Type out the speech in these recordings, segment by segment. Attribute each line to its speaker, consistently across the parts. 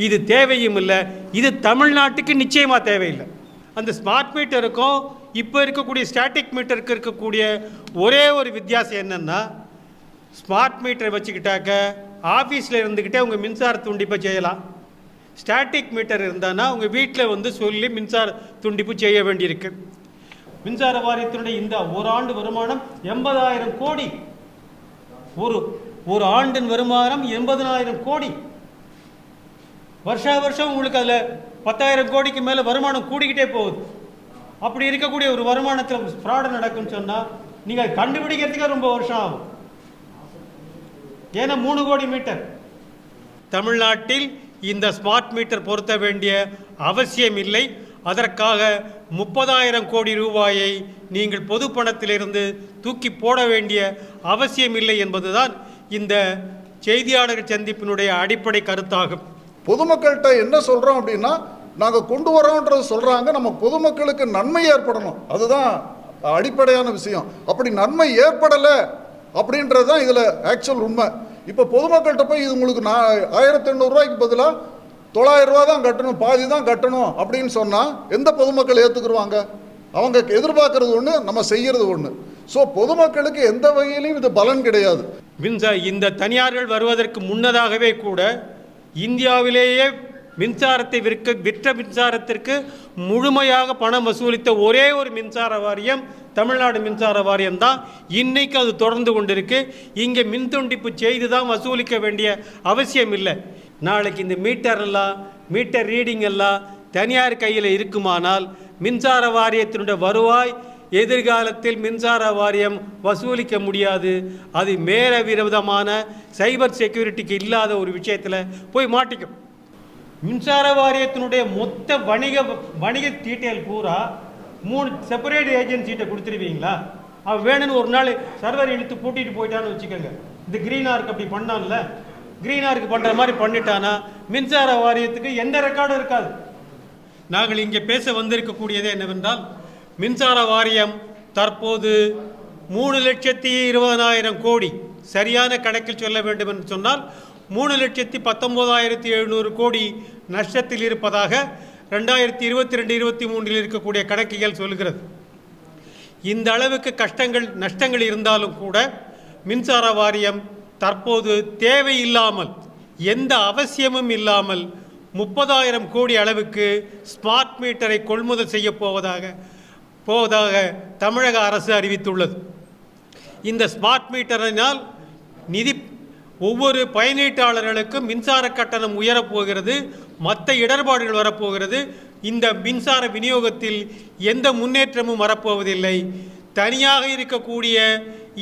Speaker 1: இது தேவையும் இல்லை. இது தமிழ்நாட்டுக்கு நிச்சயமாக தேவையில்லை. அந்த ஸ்மார்ட் மீட்டருக்கும் இப்போ இருக்கக்கூடிய ஸ்டாட்டிக் மீட்டருக்கு இருக்கக்கூடிய ஒரே ஒரு வித்தியாசம் என்னென்னா, ஸ்மார்ட் மீட்டரை வச்சுக்கிட்டாக்க ஆஃபீஸில் இருந்துக்கிட்டே உங்கள் மின்சார துண்டிப்பை செய்யலாம். ஸ்டாட்டிக் மீட்டர் இருந்தான்னா உங்கள் வீட்டில் வந்து சொல்லி மின்சார துண்டிப்பு செய்ய வேண்டியிருக்கு. மின்சார வாரியத்தினுடைய இந்த ஒரு ஆண்டு வருமானம் 80,000 கோடி. ஒரு ஆண்டின் வருமானம் 80,000 கோடி. வருஷா வருஷம் உங்களுக்கு அதில் 10,000 கோடிக்கு மேலே வருமானம் கூடிக்கிட்டே போகுது. அப்படி இருக்கக்கூடிய ஒரு வருமானத்தில் ஃப்ராடு நடக்குன்னு சொன்னால் நீங்கள் கண்டுபிடிக்கிறதுக்கே ரொம்ப வருஷம் ஆகும். ஏன்னா 3 கோடி மீட்டர். தமிழ்நாட்டில் இந்த ஸ்மார்ட் மீட்டர் பொருத்த வேண்டிய அவசியம் இல்லை. அதற்காக 30,000 கோடி ரூபாயை நீங்கள் பொது பணத்திலிருந்து தூக்கி போட வேண்டிய அவசியம் இல்லை என்பதுதான் இந்த செய்தியாளர் சந்திப்பினுடைய அடிப்படை கருத்தாகும்.
Speaker 2: பொதுமக்கள்கிட்ட என்ன சொல்கிறோம் அப்படின்னா, நாங்கள் கொண்டு வரோன்றது சொல்கிறாங்க, நம்ம பொதுமக்களுக்கு நன்மை ஏற்படணும், அதுதான் அடிப்படையான விஷயம். அப்படி நன்மை ஏற்படலை அப்படின்றது தான் இதில் ஆக்சுவல் உண்மை. இப்போ பொதுமக்கள்கிட்ட போய் இது உங்களுக்கு 1,800 ரூபாய்க்கு பதிலாக 900 ரூபா தான் கட்டணும், பாதி தான் கட்டணும் அப்படின்னு சொன்னால் எந்த பொதுமக்கள் ஏற்றுக்குருவாங்க? அவங்க எதிர்பார்க்கறது ஒன்று, நம்ம செய்கிறது ஒன்று. ஸோ பொதுமக்களுக்கு எந்த வகையிலையும் இது பலன் கிடையாது.
Speaker 1: இந்த தனியார்கள் வருவதற்கு முன்னதாகவே கூட இந்தியாவிலேயே மின்சாரத்தை விற்ற மின்சாரத்திற்கு முழுமையாக பணம் வசூலித்த ஒரே ஒரு மின்சார வாரியம் தமிழ்நாடு மின்சார வாரியம் தான். இன்றைக்கு அது தொடர்ந்து கொண்டிருக்கு. இங்கே மின் துண்டிப்பு செய்து தான் வசூலிக்க வேண்டிய அவசியம் இல்லை. நாளைக்கு இந்த மீட்டர் ரீடிங் எல்லாம் தனியார் கையில் இருக்குமானால் மின்சார வாரியத்தினுடைய வருவாய் எதிர்காலத்தில் மின்சார வாரியம் வசூலிக்க முடியாது. அது மேல விரோதமான சைபர் செக்யூரிட்டிக்கு இல்லாத ஒரு விஷயத்தில் போய் மாட்டிக்கும். மின்சார வாரியத்தினுடைய மொத்த வணிக டீட்டெயில் பூரா 3 செப்பரேட் ஏஜென்சிகிட்ட கொடுத்துருவீங்களா? அவன் வேணும்னு ஒரு நாள் சர்வர் இழுத்து பூட்டிட்டு போயிட்டான்னு வச்சுக்கோங்க. இந்த கிரீனாருக்கு அப்படி பண்ணான்ல, கிரீனாருக்கு பண்ணுற மாதிரி பண்ணிட்டானா மின்சார வாரியத்துக்கு எந்த ரெக்கார்டும் இருக்காது. நாங்கள் இங்கே பேச வந்திருக்கக்கூடியது என்னவென்றால், மின்சார வாரியம் தற்போது 3,20,000 கோடி, சரியான கணக்கில் சொல்ல வேண்டும் என்று சொன்னால் 3,19,700 கோடி நஷ்டத்தில் இருப்பதாக 2022-23 இருக்கக்கூடிய கணக்குகள் சொல்கிறது. இந்த அளவுக்கு நஷ்டங்கள் இருந்தாலும் கூட மின்சார வாரியம் தற்போது தேவையில்லாமல், எந்த அவசியமும் இல்லாமல் 30,000 கோடி அளவுக்கு ஸ்மார்ட் மீட்டரை கொள்முதல் செய்ய போவதாக தமிழக அரசு அறிவித்துள்ளது. இந்த ஸ்மார்ட் மீட்டரினால் ஒவ்வொரு பயனீட்டாளர்களுக்கும் மின்சார கட்டணம் உயரப்போகிறது, மற்ற இடர்பாடுகள் வரப்போகிறது. இந்த மின்சார விநியோகத்தில் எந்த முன்னேற்றமும் வரப்போவதில்லை. தனியாக இருக்கக்கூடிய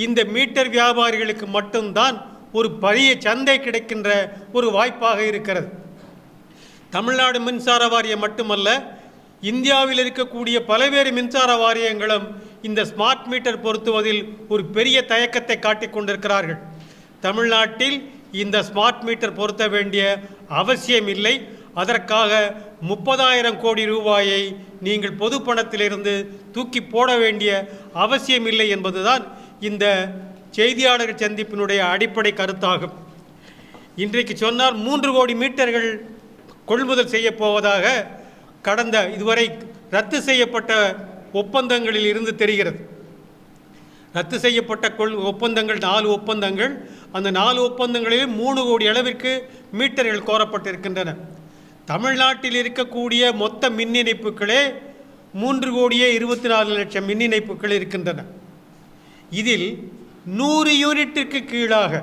Speaker 1: இந்த மீட்டர் வியாபாரிகளுக்கு மட்டும்தான் ஒரு பெரிய சந்தை கிடைக்கின்ற ஒரு வாய்ப்பாக இருக்கிறது. தமிழ்நாடு மின்சார வாரியம் மட்டுமல்ல, இந்தியாவில் இருக்கக்கூடிய பல்வேறு மின்சார வாரியங்களும் இந்த ஸ்மார்ட் மீட்டர் பொருத்துவதில் ஒரு பெரிய தயக்கத்தை காட்டிக் கொண்டிருக்கிறார்கள். தமிழ்நாட்டில் இந்த ஸ்மார்ட் மீட்டர் பொருத்த வேண்டிய அவசியம் இல்லை. அதற்காக 30,000 கோடி ரூபாயை நீங்கள் பொது பணத்திலிருந்து தூக்கி போட வேண்டிய அவசியம் இல்லை என்பதுதான் இந்த செய்தியாளர் சந்திப்பினுடைய அடிப்படை கருத்தாகும். இன்றைக்கு சொன்னால் 3 கோடி மீட்டர்கள் கொள்முதல் செய்ய போவதாக இதுவரை ரத்து செய்யப்பட்ட ஒப்பந்தங்களில் இருந்து தெரிகிறது. ரத்து செய்யப்பட்ட ஒப்பந்தங்கள் 4 ஒப்பந்தங்கள். அந்த 4 ஒப்பந்தங்களில் 3 கோடி அளவிற்கு மீட்டர்கள் கோரப்பட்டிருக்கின்றன. தமிழ்நாட்டில் இருக்கக்கூடிய மொத்த மின் இணைப்புகளே 3,24,00,000 மின் இணைப்புகள் இருக்கின்றன. இதில் 100 யூனிட்டுக்கு கீழாக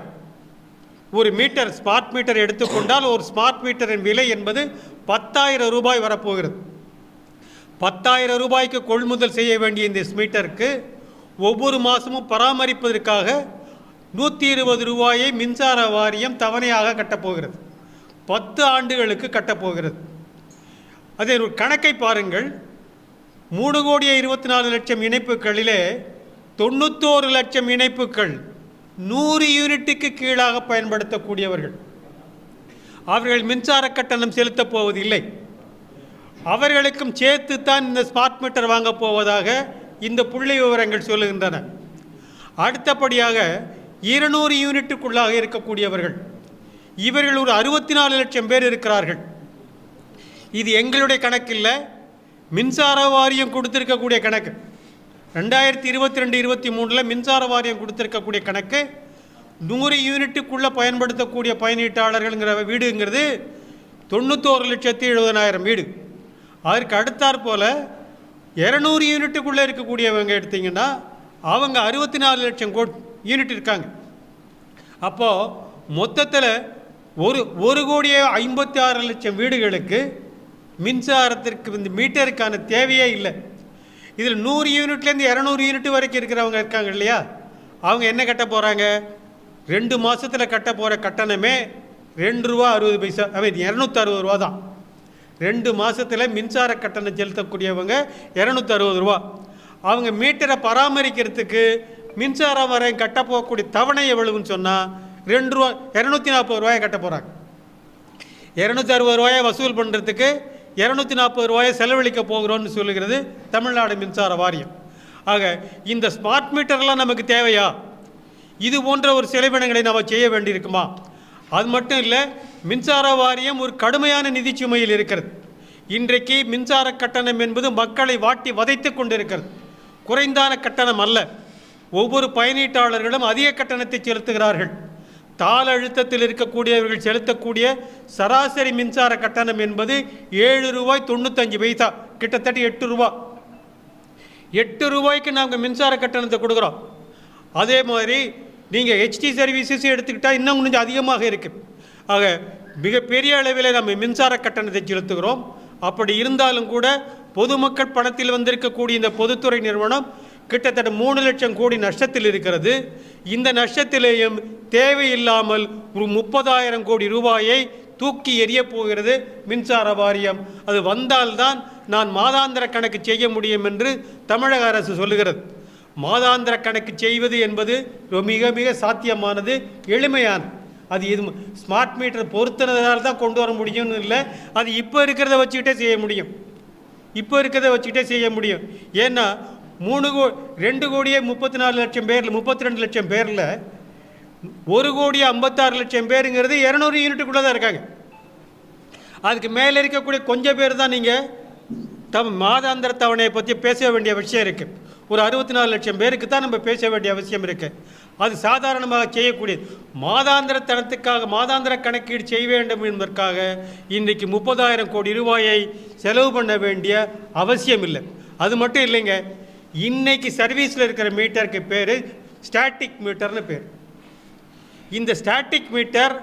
Speaker 1: ஒரு மீட்டர் ஸ்மார்ட் மீட்டர் எடுத்துக்கொண்டால் ஒரு ஸ்மார்ட் மீட்டரின் விலை என்பது 10,000 ரூபாய் வரப்போகிறது. 10,000 ரூபாய்க்கு கொள்முதல் செய்ய வேண்டிய இந்த மீட்டருக்கு ஒவ்வொரு மாதமும் பராமரிப்பதற்காக 120 ரூபாயை மின்சார வாரியம் தவணையாக கட்டப்போகிறது. 10 ஆண்டுகளுக்கு கட்டப்போகிறது. அதே ஒரு கணக்கை பாருங்கள். 3,24,00,000 இணைப்புகளிலே 91 லட்சம் இணைப்புகள் 100 யூனிட்டுக்கு கீழாக பயன்படுத்தக்கூடியவர்கள். அவர்கள் மின்சார கட்டணம் செலுத்தப் போவதில்லை. அவர்களுக்கும் சேர்த்து தான் இந்த ஸ்மார்ட் மீட்டர் வாங்கப் போவதாக இந்த புள்ளி விவரங்கள் சொல்லுகின்றன. அடுத்தபடியாக 200 யூனிட்டுக்குள்ளாக இருக்கக்கூடியவர்கள், இவர்கள் ஒரு 64 லட்சம் பேர் இருக்கிறார்கள். இது எங்களுடைய கணக்கு இல்லை, மின்சார வாரியம் கொடுத்துருக்கக்கூடிய கணக்கு. 2022-23 மின்சார வாரியம் கொடுத்துருக்கக்கூடிய கணக்கு 100 யூனிட்டுக்குள்ளே பயன்படுத்தக்கூடிய பயனீட்டாளர்கள்ங்கிற வீடுங்கிறது 91,70,000 வீடு. அதற்கு அடுத்தாற் போல் 200 யூனிட்டுக்குள்ளே இருக்கக்கூடியவங்க எடுத்திங்கன்னா அவங்க 64 லட்சம் யூனிட் இருக்காங்க. அப்போது மொத்தத்தில் 1,56 லட்சம் வீடுகளுக்கு மின்சாரத்திற்கு இந்த மீட்டருக்கான தேவையே இல்லை. இதில் 100 யூனிட்லேருந்து 200 யூனிட் வரைக்கும் இருக்கிறவங்க இருக்காங்க இல்லையா, அவங்க என்ன கட்ட போகிறாங்க? 2 மாதத்தில் கட்ட போகிற கட்டணமே ₹2.60. 260 ரூபா தான். 2 மாதத்தில் மின்சார கட்டணம் செலுத்தக்கூடியவங்க ₹260. அவங்க மீட்டரை பராமரிக்கிறதுக்கு மின்சார வாரியம் கட்ட போகக்கூடிய தவணை எவ்வளவுன்னு சொன்னால் ₹240 கட்ட போகிறாங்க. ₹260 வசூல் பண்ணுறதுக்கு ₹240 செலவழிக்க போகிறோன்னு சொல்லுகிறது தமிழ்நாடு மின்சார வாரியம். ஆக இந்த ஸ்மார்ட் மீட்டர்லாம் நமக்கு தேவையா? இது போன்ற ஒரு செலவினங்களை நாம் செய்ய வேண்டியிருக்குமா? அது மட்டும் இல்லை, மின்சார வாரியம் ஒரு கடுமையான நிதி சுமையில் இருக்கிறது. இன்றைக்கு மின்சார கட்டணம் என்பது மக்களை வாட்டி வதைத்து கொண்டிருக்கிறது. குறைந்தான கட்டணம் அல்ல, ஒவ்வொரு பயனீட்டாளர்களும் அதிக கட்டணத்தை செலுத்துகிறார்கள். தாள அழுத்தத்தில் இருக்கக்கூடியவர்கள் செலுத்தக்கூடிய சராசரி மின்சார கட்டணம் என்பது ₹7.95, கிட்டத்தட்ட ₹8. ₹8க்கு நாங்கள் மின்சார கட்டணத்தை கொடுக்குறோம். அதே மாதிரி நீங்கள் ஹெச்டி சர்வீசஸ் எடுத்துக்கிட்டால் இன்னும் கொஞ்சம் அதிகமாக இருக்குது. ஆக மிகப்பெரிய அளவில் நம்ம மின்சார கட்டணத்தை செலுத்துகிறோம். அப்படி இருந்தாலும் கூட பொதுமக்கள் பணத்தில் வந்திருக்கக்கூடிய இந்த பொதுத்துறை நிறுவனம் கிட்டத்தட்ட 3 லட்சம் கோடி நஷ்டத்தில் இருக்கிறது. இந்த நஷ்டத்திலேயும் தேவையில்லாமல் ஒரு 30,000 கோடி ரூபாயை தூக்கி எறிய போகிறது மின்சார வாரியம். அது வந்தால்தான் நான் மாதாந்திர கணக்கு செய்ய முடியும் என்று தமிழக அரசு சொல்லுகிறது. மாதாந்திர கணக்கு செய்வது என்பது மிக மிக சாத்தியமானது, எளிமையானது. அது இது ஸ்மார்ட் மீட்டர் பொருத்தினதால் தான் கொண்டு வர முடியும்னு இல்லை, அது இப்போ இருக்கிறத வச்சுக்கிட்டே செய்ய முடியும். ஏன்னா 2,34,00,000 பேரில் 32 லட்சம் பேரில் 1,56 லட்சம் பேருங்கிறது 200 யூனிட்டுக்குள்ளே தான் இருக்காங்க. அதுக்கு மேலே இருக்கக்கூடிய கொஞ்சம் பேர் தான் நீங்கள் மாதாந்திர தவணையை பற்றி பேச வேண்டிய விஷயம் இருக்குது. ஒரு 64 லட்சம் பேருக்கு தான் நம்ம பேச வேண்டிய அவசியம் இருக்குது. அது சாதாரணமாக செய்யக்கூடியது. மாதாந்திர தனத்துக்காக மாதாந்திர கணக்கீடு செய்ய வேண்டும் என்பதற்காக இன்றைக்கு 30,000 கோடி ரூபாயை செலவு பண்ண வேண்டிய அவசியம் இல்லை. அது மட்டும் இல்லைங்க, இன்னைக்கு சர்வீஸில் இருக்கிற மீட்டருக்கு பேர் ஸ்டாட்டிக் மீட்டர்னு பேர். இந்த ஸ்டாட்டிக் மீட்டர்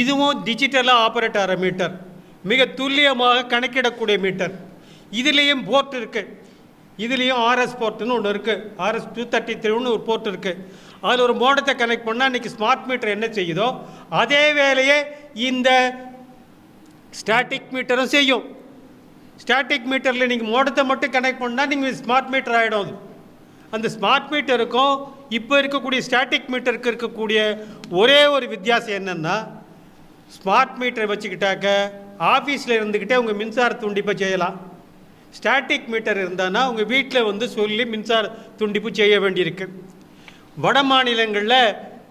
Speaker 1: இதுவும் டிஜிட்டலாக ஆப்ரேட் ஆகிற மீட்டர், மிக துல்லியமாக கணக்கிடக்கூடிய மீட்டர். இதுலேயும் போர்ட் இருக்குது. இதுலேயும் RS போர்ட்டுன்னு ஒன்று இருக்குது, RS 233 ஒரு போர்ட் இருக்குது. அதில் ஒரு மோடத்தை கனெக்ட் பண்ணால் இன்றைக்கி ஸ்மார்ட் மீட்டர் என்ன செய்யுதோ அதே வேலையை இந்த ஸ்டாட்டிக் மீட்டரும் செய்யும். ஸ்டாட்டிக் மீட்டரில் நீங்கள் மோடத்தை மட்டும் கனெக்ட் பண்ணால் நீங்கள் ஸ்மார்ட் மீட்டர் ஆகிடும். அது அந்த ஸ்மார்ட் மீட்டருக்கும் இப்போ இருக்கக்கூடிய ஸ்டாட்டிக் மீட்டருக்கு இருக்கக்கூடிய ஒரே ஒரு வித்தியாசம் என்னென்னா, ஸ்மார்ட் மீட்டரை வச்சுக்கிட்டாக்க ஆஃபீஸில் இருந்துக்கிட்டே உங்கள் மின்சார துண்டிப்பை செய்யலாம். ஸ்டாட்டிக் மீட்டர் இருந்தான்னா உங்கள் வீட்டில் சொல்லி மின்சார துண்டிப்பு செய்ய வேண்டியிருக்கு. வட மாநிலங்களில்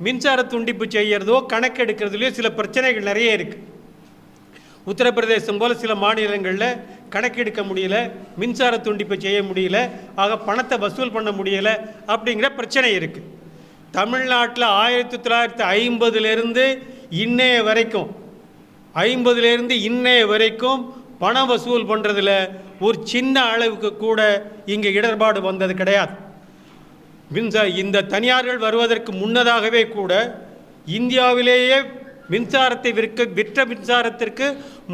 Speaker 1: மின்சார துண்டிப்பு செய்கிறதோ கணக்கெடுக்கிறதுலையோ சில பிரச்சனைகள் நிறைய இருக்குது. உத்தரப்பிரதேசம் போல் சில மாநிலங்களில் கணக்கெடுக்க முடியல, மின்சார துண்டிப்பை செய்ய முடியல, ஆக பணத்தை வசூல் பண்ண முடியலை அப்படிங்கிற பிரச்சனை இருக்குது. தமிழ்நாட்டில் 1950லேருந்து இன்னைய வரைக்கும் பணம் வசூல் பண்ணுறதுல ஒரு சின்ன அளவுக்கு கூட இங்கே இடர்பாடு வந்தது கிடையாது. இந்த தனியார்கள் வருவதற்கு முன்னதாகவே கூட இந்தியாவிலேயே மின்சாரத்தை விற்ற மின்சாரத்திற்கு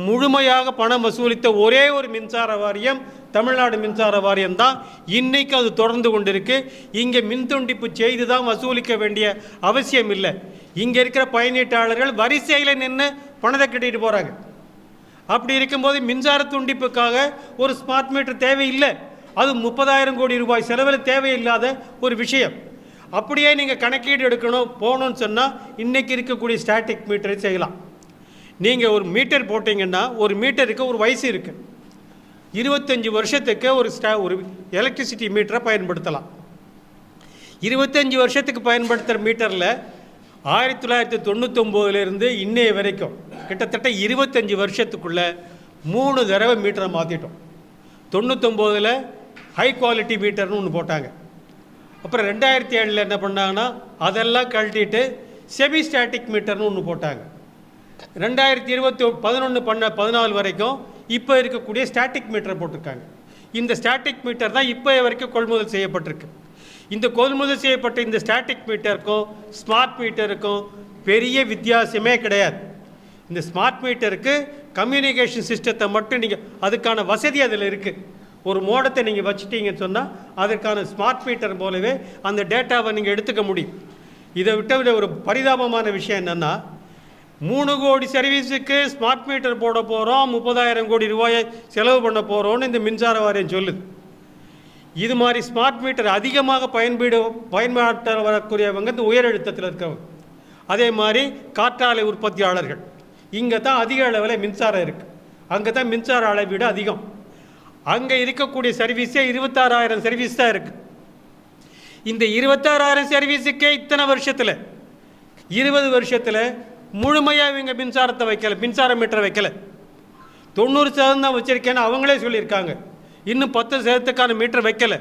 Speaker 1: முழுமையாக பணம் வசூலித்த ஒரே ஒரு மின்சார வாரியம் தமிழ்நாடு மின்சார வாரியம் தான். இன்றைக்கு அது தொடர்ந்து கொண்டிருக்கு. இங்கே மின் துண்டிப்பு செய்து தான் வசூலிக்க வேண்டிய அவசியம் இல்லை. இங்கே இருக்கிற பயனீட்டாளர்கள் வரிசையில் நின்று பணத்தை கட்டிட்டு போகிறாங்க. அப்படி இருக்கும்போது மின்சார துண்டிப்புக்காக ஒரு ஸ்மார்ட் மீட்டர் தேவையில்லை. அது 30,000 கோடி ரூபாய் செலவில் தேவையில்லாத ஒரு விஷயம். அப்படியே நீங்கள் கணக்கீடு எடுக்கணும் போகணும்னு சொன்னால் இன்றைக்கி இருக்கக்கூடிய ஸ்டாட்டிக் மீட்டரை செய்யலாம். நீங்கள் ஒரு மீட்டர் போட்டிங்கன்னா ஒரு மீட்டருக்கு ஒரு வயசு இருக்குது. 25 வருஷத்துக்கு ஒரு எலக்ட்ரிசிட்டி மீட்டரை பயன்படுத்தலாம். 25 வருஷத்துக்கு பயன்படுத்துகிற மீட்டரில் 1999லேருந்து இன்னைய வரைக்கும் கிட்டத்தட்ட 25 வருஷத்துக்குள்ளே 3 தடவை மீட்டரை மாற்றிட்டோம். 99ல் ஹை குவாலிட்டி மீட்டர்னு ஒன்று போட்டாங்க. அப்புறம் 2007 என்ன பண்ணாங்கன்னா அதெல்லாம் கழட்டிட்டு செமி ஸ்டாட்டிக் மீட்டர்னு ஒன்று போட்டாங்க. 2014 வரைக்கும் இப்போ இருக்கக்கூடிய ஸ்டாட்டிக் மீட்டரை போட்டிருக்காங்க. இந்த ஸ்டாட்டிக் மீட்டர் தான் இப்போ வரைக்கும் கொள்முதல் செய்யப்பட்டிருக்கு. இந்த கொள்முதல் செய்யப்பட்ட இந்த ஸ்டாட்டிக் மீட்டருக்கும் ஸ்மார்ட் மீட்டருக்கும் பெரிய வித்தியாசமே கிடையாது. இந்த ஸ்மார்ட் மீட்டருக்கு கம்யூனிகேஷன் சிஸ்டத்தை மட்டும் நீங்கள் அதுக்கான வசதி அதில் இருக்குது. ஒரு மோடத்தை நீங்கள் வச்சுட்டீங்கன்னு சொன்னால் அதற்கான ஸ்மார்ட் மீட்டர் போலவே அந்த டேட்டாவை நீங்கள் எடுத்துக்க முடியும். இதை விட்ட ஒரு பரிதாபமான விஷயம் என்னென்னா 3 கோடி சர்வீஸுக்கு ஸ்மார்ட் மீட்டர் போட போகிறோம், 30,000 கோடி ரூபாயை செலவு பண்ண போகிறோன்னு இந்த மின்சார வாரியம் சொல்லுது. இது மாதிரி ஸ்மார்ட் மீட்டர் அதிகமாக பயன்பாட்ட வரக்கூடியவங்க இந்த உயர் அழுத்தத்தில் இருக்கவங்க. அதே மாதிரி காற்றாலை உற்பத்தியாளர்கள். இங்கே தான் அதிக அளவில் மின்சாரம் இருக்குது. அங்கே தான் மின்சார அளவீடு அதிகம். அங்கே இருக்கக்கூடிய சர்வீஸே 26,000 சர்வீஸ் தான் இருக்குது. இந்த 26,000 சர்வீஸுக்கே இத்தனை வருஷத்தில் 20 வருஷத்தில் முழுமையாக இவங்க மின்சாரத்தை வைக்கலை, மின்சார மீட்டரை வைக்கலை. 90% வச்சுருக்கேன்னு அவங்களே சொல்லியிருக்காங்க. இன்னும் 10% மீட்டர் வைக்கலை.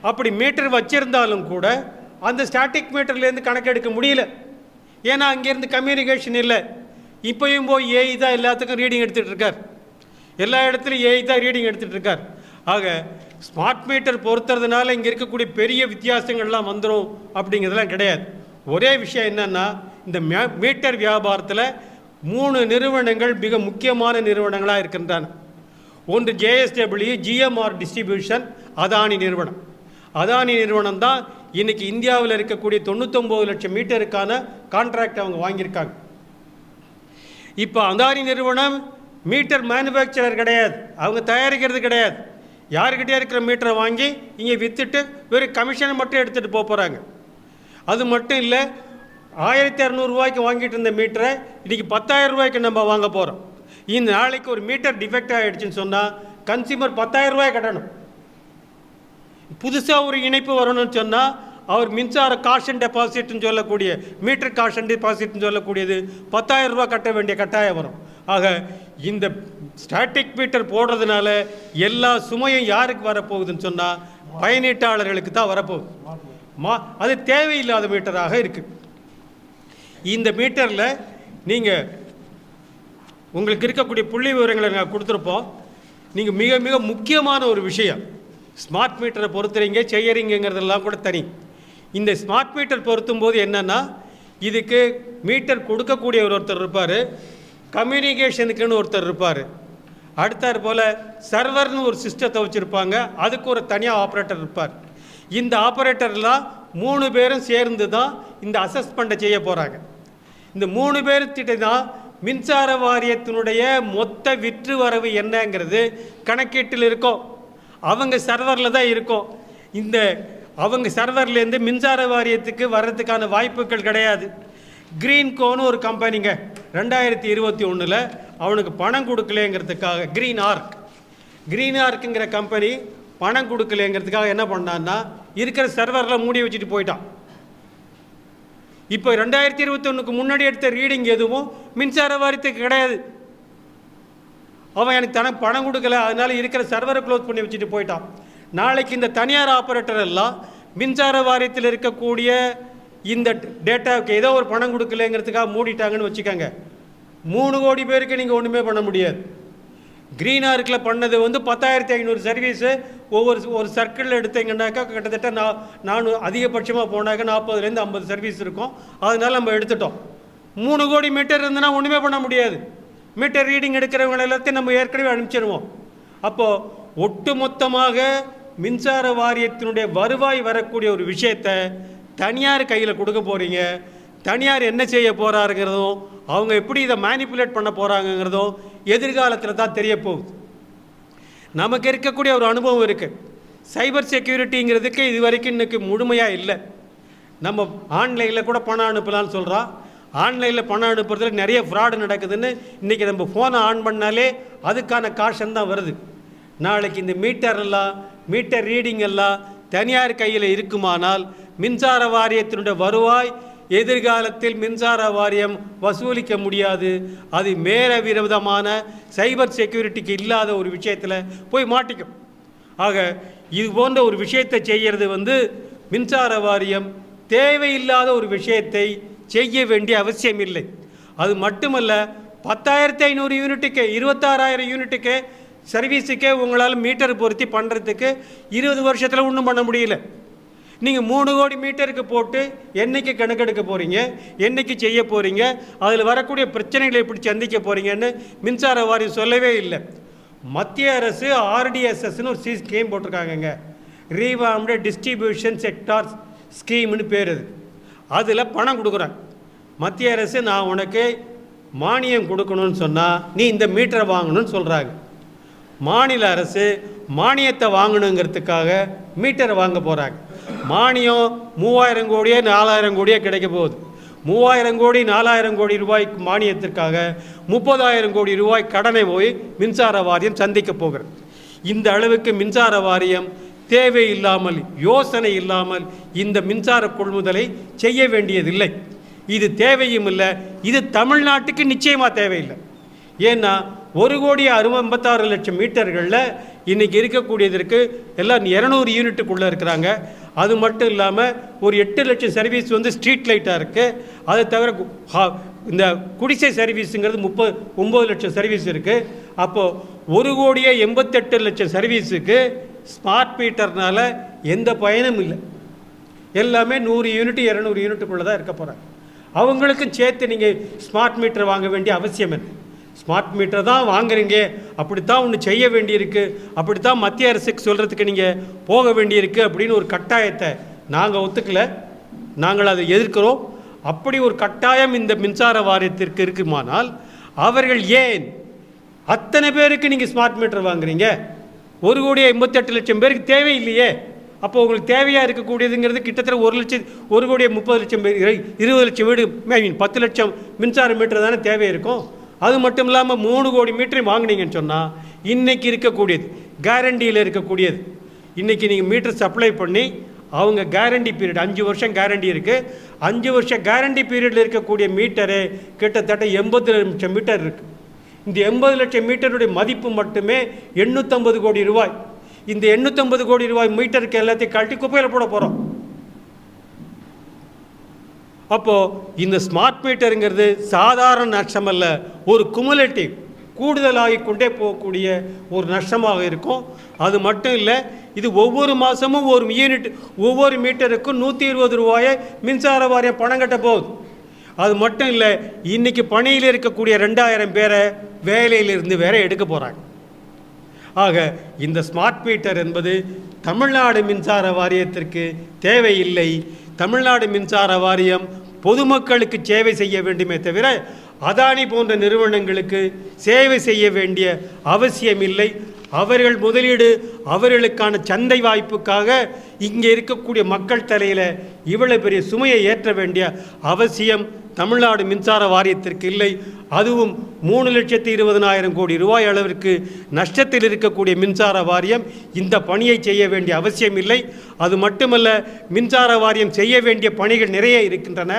Speaker 1: அப்படி மீட்டர் வச்சுருந்தாலும் கூட அந்த ஸ்டாட்டிக் மீட்டர்லேருந்து கணக்கெடுக்க முடியல. ஏன்னா அங்கேருந்து கம்யூனிகேஷன் இல்லை. இப்போயும் போய் ஏஐ தான் எல்லாத்துக்கும் ரீடிங் எடுத்துகிட்டு இருக்கார். எல்லா இடத்துலையும் ஏஐ தான் ரீடிங் எடுத்துகிட்டு இருக்கார். ஆக ஸ்மார்ட் மீட்டர் பொறுத்துறதுனால இங்கே இருக்கக்கூடிய பெரிய வித்தியாசங்கள்லாம் வந்துடும் அப்படிங்கிறதுலாம் கிடையாது. ஒரே விஷயம் என்னென்னா இந்த மீட்டர் வியாபாரத்தில் 3 நிறுவனங்கள் மிக முக்கியமான நிறுவனங்களாக இருக்கின்றன. ஒன்று JSW, GMR டிஸ்ட்ரிபியூஷன், அதானி நிறுவனம். அதானி நிறுவனம் தான் இன்றைக்கி இந்தியாவில் இருக்கக்கூடிய 99 லட்சம் மீட்டருக்கான கான்ட்ராக்ட் அவங்க வாங்கியிருக்காங்க. இப்போ அதானி நிறுவனம் மீட்டர் மேனுஃபேக்சரர் கிடையாது, அவங்க தயாரிக்கிறது கிடையாது. யாருக்கிட்டே இருக்கிற மீட்டரை வாங்கி இங்கே விற்றுட்டு வெறும் கமிஷனை மட்டும் எடுத்துகிட்டு போகிறாங்க. அது மட்டும் இல்லை, 1,200 ரூபாய்க்கு வாங்கிட்டு இருந்த மீட்டரை இன்றைக்கி 10,000 ரூபாய்க்கு நம்ம வாங்க போகிறோம். இந்த நாளைக்கு ஒரு மீட்டர் டிஃபெக்ட் ஆகிடுச்சின்னு சொன்னால் கன்சியூமர் 10,000 ரூபாய் கட்டணும். புதுசாக ஒரு இணைப்பு வரணும்னு சொன்னால் அவர் மின்சார காஷன் டெபாசிட்னு சொல்லக்கூடிய மீட்டர் காஷன் டெபாசிட்னு சொல்லக்கூடியது 10,000 ரூபா கட்ட வேண்டிய கட்டாயம் வரும். ஆக இந்த ஸ்டாட்டிக் மீட்டர் போடுறதுனால எல்லா சுமையும் யாருக்கு வரப்போகுதுன்னு சொன்னால் பயனீட்டாளர்களுக்கு தான் வரப்போகுது. அது தேவையில்லாத மீட்டராக இருக்குது. இந்த மீட்டரில் நீங்கள் உங்களுக்கு இருக்கக்கூடிய புள்ளி விவரங்களை நாங்கள் கொடுத்துருப்போம். நீங்கள் மிக மிக முக்கியமான ஒரு விஷயம், ஸ்மார்ட் மீட்டரை பொறுத்துறீங்க செய்யறீங்கிறதெல்லாம் கூட தனி. இந்த ஸ்மார்ட் மீட்டர் பொருத்தும் போது என்னென்னா இதுக்கு மீட்டர் கொடுக்கக்கூடிய ஒருத்தர் இருப்பார், கம்யூனிகேஷனுக்குன்னு ஒருத்தர் இருப்பார், அடுத்தாற் போல் சர்வர்னு ஒரு சிஸ்டத்தை வச்சுருப்பாங்க, அதுக்கு ஒரு தனியாக ஆப்ரேட்டர் இருப்பார். இந்த ஆப்ரேட்டர்லாம் 3 பேரும் சேர்ந்து தான் இந்த அசஸ்மெண்ட்டை செய்ய போகிறாங்க. இந்த 3 பேர்த்திட்ட தான் மின்சார வாரியத்தினுடைய மொத்த விற்று வரவு என்னங்கிறது கணக்கீட்டில் இருக்கும். அவங்க சர்வரில் தான் இருக்கும். இந்த அவங்க சர்வர்லேருந்து மின்சார வாரியத்துக்கு வர்றதுக்கான வாய்ப்புகள் கிடையாது. க்ரீன்கோன்னு ஒரு கம்பெனிங்க 2021 அவனுக்கு பணம் கொடுக்கலேங்கிறதுக்காக க்ரீன் ஆர்க்குங்கிற கம்பெனி பணம் கொடுக்கலேங்கிறதுக்காக என்ன பண்ணான்னா இருக்கிற சர்வரில் மூடி வச்சுட்டு போயிட்டான். இப்போ 2021 முன்னாடி எடுத்த ரீடிங் எதுவும் மின்சார வாரியத்துக்கு கிடையாது. அவன் எனக்கு பணம் கொடுக்கல, அதனால இருக்கிற சர்வரை க்ளோஸ் பண்ணி வச்சுட்டு போயிட்டான். நாளைக்கு இந்த தனியார் ஆப்ரேட்டர் எல்லாம் மின்சார வாரியத்தில் இருக்கக்கூடிய இந்த டேட்டாவுக்கு ஏதோ ஒரு பணம் கொடுக்கலங்கிறதுக்காக மூடிட்டாங்கன்னு வச்சுக்கோங்க, 3 கோடி பேருக்கு நீங்கள் ஒன்றுமே பண்ண முடியாது. க்ரீன் ஆர்க்கில் பண்ணது 10,500 சர்வீஸு ஒரு சர்க்கிளில் எடுத்தீங்கன்னாக்கா கிட்டத்தட்ட நான் அதிகபட்சமாக போனாக்க 40லேருந்து 50 சர்வீஸ் இருக்கும். அதனால் நம்ம எடுத்துட்டோம். 3 கோடி மீட்டர் இருந்ததுன்னா ஒன்றுமே பண்ண முடியாது. மீட்டர் ரீடிங் எடுக்கிறவங்க எல்லாத்தையும் நம்ம ஏற்கனவே அனுப்பிச்சிடுவோம். அப்போது ஒட்டுமொத்தமாக மின்சார வாரியத்தினுடைய வருவாய் வரக்கூடிய ஒரு விஷயத்தை தனியார் கையில் கொடுக்க போகிறீங்க. தனியார் என்ன செய்ய போகிறாருங்கிறதும் அவங்க எப்படி இதை மேனிப்புலேட் பண்ண போகிறாங்கங்கிறதும் எதிர்காலத்தில் தான் தெரிய போகுது. நமக்கு இருக்கக்கூடிய ஒரு அனுபவம் இருக்குது. சைபர் செக்யூரிட்டிங்கிறதுக்கு இது வரைக்கும் இன்றைக்கி முழுமையாக இல்லை. நம்ம ஆன்லைனில் கூட பணம் அனுப்பலான்னு சொல்கிறோம். ஆன்லைனில் பணம் அனுப்புறதுல நிறைய ஃப்ராடு நடக்குதுன்னு இன்றைக்கி நம்ம ஃபோனை ஆன் பண்ணாலே அதுக்கான காஷன் தான் வருது. நாளைக்கு இந்த மீட்டர் ரீடிங் எல்லாம் தனியார் கையில் இருக்குமானால் மின்சார வாரியத்தினுடைய வருவாய் எதிர்காலத்தில் மின்சார வாரியம் வசூலிக்க முடியாது. அது மேல விரோதமான சைபர் செக்யூரிட்டிக்கு இல்லாத ஒரு விஷயத்தில் போய் மாட்டிக்கும். ஆக இது போன்ற ஒரு விஷயத்தை செய்கிறது மின்சார வாரியம் தேவையில்லாத ஒரு விஷயத்தை செய்ய வேண்டிய அவசியம் இல்லை. அது மட்டுமல்ல, 10,500 யூனிட்டுக்கு 26,000 யூனிட்டுக்கு சர்வீஸுக்கே உங்களால் மீட்டர் பொருத்தி பண்ணுறதுக்கு 20 வருஷத்தில் ஒன்றும் பண்ண முடியல. நீங்கள் 3 கோடி மீட்டருக்கு போட்டு என்னைக்கு கணக்கெடுக்க போகிறீங்க, என்னைக்கு செய்ய போகிறீங்க, அதில் வரக்கூடிய பிரச்சனைகளை எப்படி சந்திக்க போகிறீங்கன்னு மின்சார வாரியம் சொல்லவே இல்லை. மத்திய அரசு RDSSன்னு ஒரு ஸ்கீம் போட்டிருக்காங்கங்க, ரீவார்ம்டு டிஸ்ட்ரிபியூஷன் செக்டார் ஸ்கீம்னு பேர். அதில் பணம் கொடுக்குறாங்க. மத்திய அரசு நான் உனக்கு மானியம் கொடுக்கணும்னு சொன்னால் நீ இந்த மீட்டரை வாங்கணும்னு சொல்கிறாங்க. மாநில அரசு மானியத்தை வாங்கணுங்கிறதுக்காக மீட்டரை வாங்க போகிறாங்க. மானியம் 3000 கோடியே 4000 கோடியே கிடைக்க போகுது. 3000 கோடி 4000 கோடி ரூபாய்க்கு மானியத்திற்காக 30,000 கோடி ரூபாய் கடனை போய் மின்சார வாரியம் சந்திக்க போகிறது. இந்த அளவுக்கு மின்சார வாரியம் தேவையில்லாமல், யோசனை இல்லாமல் இந்த மின்சார கொள்முதலை செய்ய வேண்டியதில்லை. இது தேவையும் இல்லை. இது தமிழ்நாட்டுக்கு நிச்சயமாக தேவையில்லை. ஏன்னா 1,56,56,00,000 மீட்டர்களில் இன்றைக்கி இருக்கக்கூடியதற்கு எல்லாம் 200 யூனிட்டுக்குள்ளே இருக்கிறாங்க. அது மட்டும் இல்லாமல் ஒரு 8 லட்சம் சர்வீஸ் ஸ்ட்ரீட் லைட்டாக இருக்குது. அதை தவிர இந்த குடிசை சர்வீஸுங்கிறது 39 லட்சம் சர்வீஸ் இருக்குது. அப்போது 1,88,00,000 சர்வீஸுக்கு ஸ்மார்ட் மீட்டர்னால் எந்த பயனும் இல்லை. எல்லாமே 100 யூனிட் 200 யூனிட்டுக்குள்ளே தான் இருக்க போகிறாங்க. அவங்களுக்கும் சேர்த்து நீங்கள் ஸ்மார்ட் மீட்டர் வாங்க வேண்டிய அவசியம் என்ன? ஸ்மார்ட் மீட்டர் தான் வாங்குறீங்க, அப்படித்தான் ஒன்று செய்ய வேண்டியிருக்கு, அப்படித்தான் மத்திய அரசுக்கு சொல்கிறதுக்கு நீங்கள் போக வேண்டியிருக்கு அப்படின்னு ஒரு கட்டாயத்தை நாங்கள் ஒத்துக்கலை. நாங்கள் அதை எதிர்க்கிறோம். அப்படி ஒரு கட்டாயம் இந்த மின்சார வாரியத்திற்கு இருக்குமானால் அவர்கள் ஏன் அத்தனை பேருக்கு நீங்கள் ஸ்மார்ட் மீட்டர் வாங்குறீங்க? 1,88,00,000 பேருக்கு தேவையில்லையே. அப்போ உங்களுக்கு தேவையாக இருக்கக்கூடியதுங்கிறது கிட்டத்தட்ட 1,30,00,000 பேர், 20 லட்சம் வீடு, 10 லட்சம் மின்சார மீட்டர் தானே தேவை இருக்கும். அது மட்டும் இல்லாமல் 3 கோடி மீட்டரையும் வாங்கினீங்கன்னு சொன்னால் இன்றைக்கி இருக்கக்கூடியது கேரண்டியில் இருக்கக்கூடியது. இன்றைக்கி நீங்கள் மீட்டர் சப்ளை பண்ணி அவங்க கேரண்டி பீரியட் 5 வருஷம் கேரண்டி இருக்குது. 5 வருஷம் கேரண்டி பீரியடில் இருக்கக்கூடிய மீட்டரு கிட்டத்தட்ட 80 லட்சம் மீட்டர் இருக்குது. இந்த 80 லட்சம் மீட்டருடைய மதிப்பு மட்டுமே 850 கோடி ரூபாய். இந்த 850 கோடி ரூபாய் மீட்டருக்கு எல்லாத்தையும் கழட்டி குப்பையில் போட போகிறோம். அப்போது இந்த ஸ்மார்ட் மீட்டருங்கிறது சாதாரண நஷ்டம் அல்ல, ஒரு குமுலேட்டிவ் கூடுதலாகி கொண்டே போகக்கூடிய ஒரு நஷ்டமாக இருக்கும். அது மட்டும் இல்லை, இது ஒவ்வொரு மாதமும் ஒவ்வொரு மீட்டருக்கும் 120 ரூபாயை மின்சார வாரியம் பணம் கட்ட போகுது. அது மட்டும் இல்லை, இன்றைக்கி பணியில் இருக்கக்கூடிய 2000 பேரை வேலையிலிருந்து வேற எடுக்க போகிறாங்க. ஆக இந்த ஸ்மார்ட் மீட்டர் என்பது தமிழ்நாடு மின்சார வாரியத்திற்கு தேவையில்லை. தமிழ்நாடு மின்சார வாரியம் பொதுமக்களுக்கு சேவை செய்ய வேண்டுமே தவிர அதானி போன்ற நிறுவனங்களுக்கு சேவை செய்ய வேண்டிய அவசியம் இல்லை. அவர்கள் முதலீடு, அவர்களுக்கான சந்தை வாய்ப்புக்காக இங்கே இருக்கக்கூடிய மக்கள் தலையில் இவ்வளவு பெரிய சுமையை ஏற்ற வேண்டிய அவசியம் தமிழ்நாடு மின்சார வாரியத்திற்கு இல்லை. அதுவும் 3,20,000 கோடி ரூபாய் அளவிற்கு நஷ்டத்தில் இருக்கக்கூடிய மின்சார வாரியம் இந்த பணியை செய்ய வேண்டிய அவசியம் இல்லை. அது மட்டுமல்ல, மின்சார வாரியம் செய்ய வேண்டிய பணிகள் நிறைய இருக்கின்றன.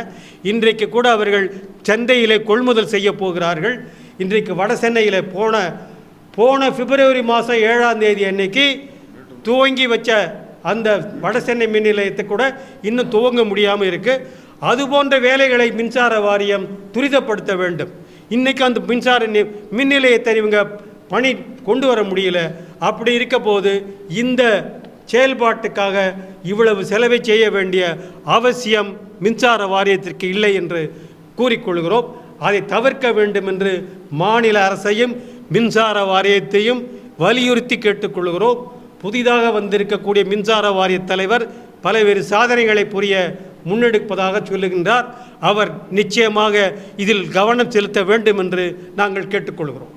Speaker 1: இன்றைக்கு கூட அவர்கள் சந்தையிலே கொள்முதல் செய்ய போகிறார்கள். இன்றைக்கு வட சென்னையில் போன பிப்ரவரி மாதம் 7ஆம் தேதி அன்னைக்கு துவங்கி வச்ச அந்த வட சென்னை மின் நிலையத்தை கூட இன்னும் துவங்க முடியாமல் இருக்குது. அதுபோன்ற வேலைகளை மின்சார வாரியம் துரிதப்படுத்த வேண்டும். இன்றைக்கி அந்த மின் நிலையத்தை இவங்க பணி கொண்டு வர முடியல. அப்படி இருக்க போது இந்த செயல்பாட்டுக்காக இவ்வளவு செலவை செய்ய வேண்டிய அவசியம் மின்சார வாரியத்திற்கு இல்லை என்று கூறிக்கொள்கிறோம். அதை தவிர்க்க வேண்டும் என்று மாநில அரசையும் மின்சார வாரியத்தையும் வலியுறுத்தி கேட்டுக்கொள்கிறோம். புதிதாக வந்திருக்கக்கூடிய மின்சார வாரிய தலைவர் பல்வேறு சாதனைகளை புரிய முன்னெடுப்பதாக சொல்லுகின்றார். அவர் நிச்சயமாக இதில் கவனம் செலுத்த வேண்டும் என்று நாங்கள் கேட்டுக்கொள்கிறோம்.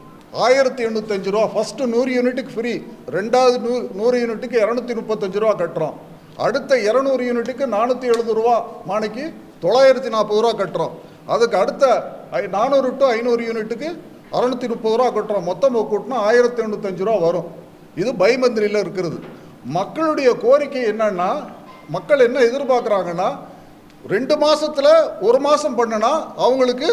Speaker 2: 1,805 ரூபா ஃபஸ்ட்டு 100 யூனிட்டுக்கு ஃப்ரீ, ரெண்டாவது 100 யூனிட்டுக்கு 235 ரூபா கட்டுறோம். அடுத்த 200 யூனிட்டுக்கு 470 ரூபா மாணிக்கு 940 ரூபா கட்டுறோம். அதுக்கு அடுத்த 400 to 500 யூனிட்டுக்கு 630 ரூபா கட்டுறோம். மொத்தம் கூட்டினா 1,805 ரூபா வரும். இது பைமந்திரியில் இருக்கிறது. மக்களுடைய கோரிக்கை என்னன்னா, மக்கள் என்ன எதிர்பார்க்குறாங்கன்னா, 2 மாசத்துல 1 மாசம் பண்ணுனா அவங்களுக்கு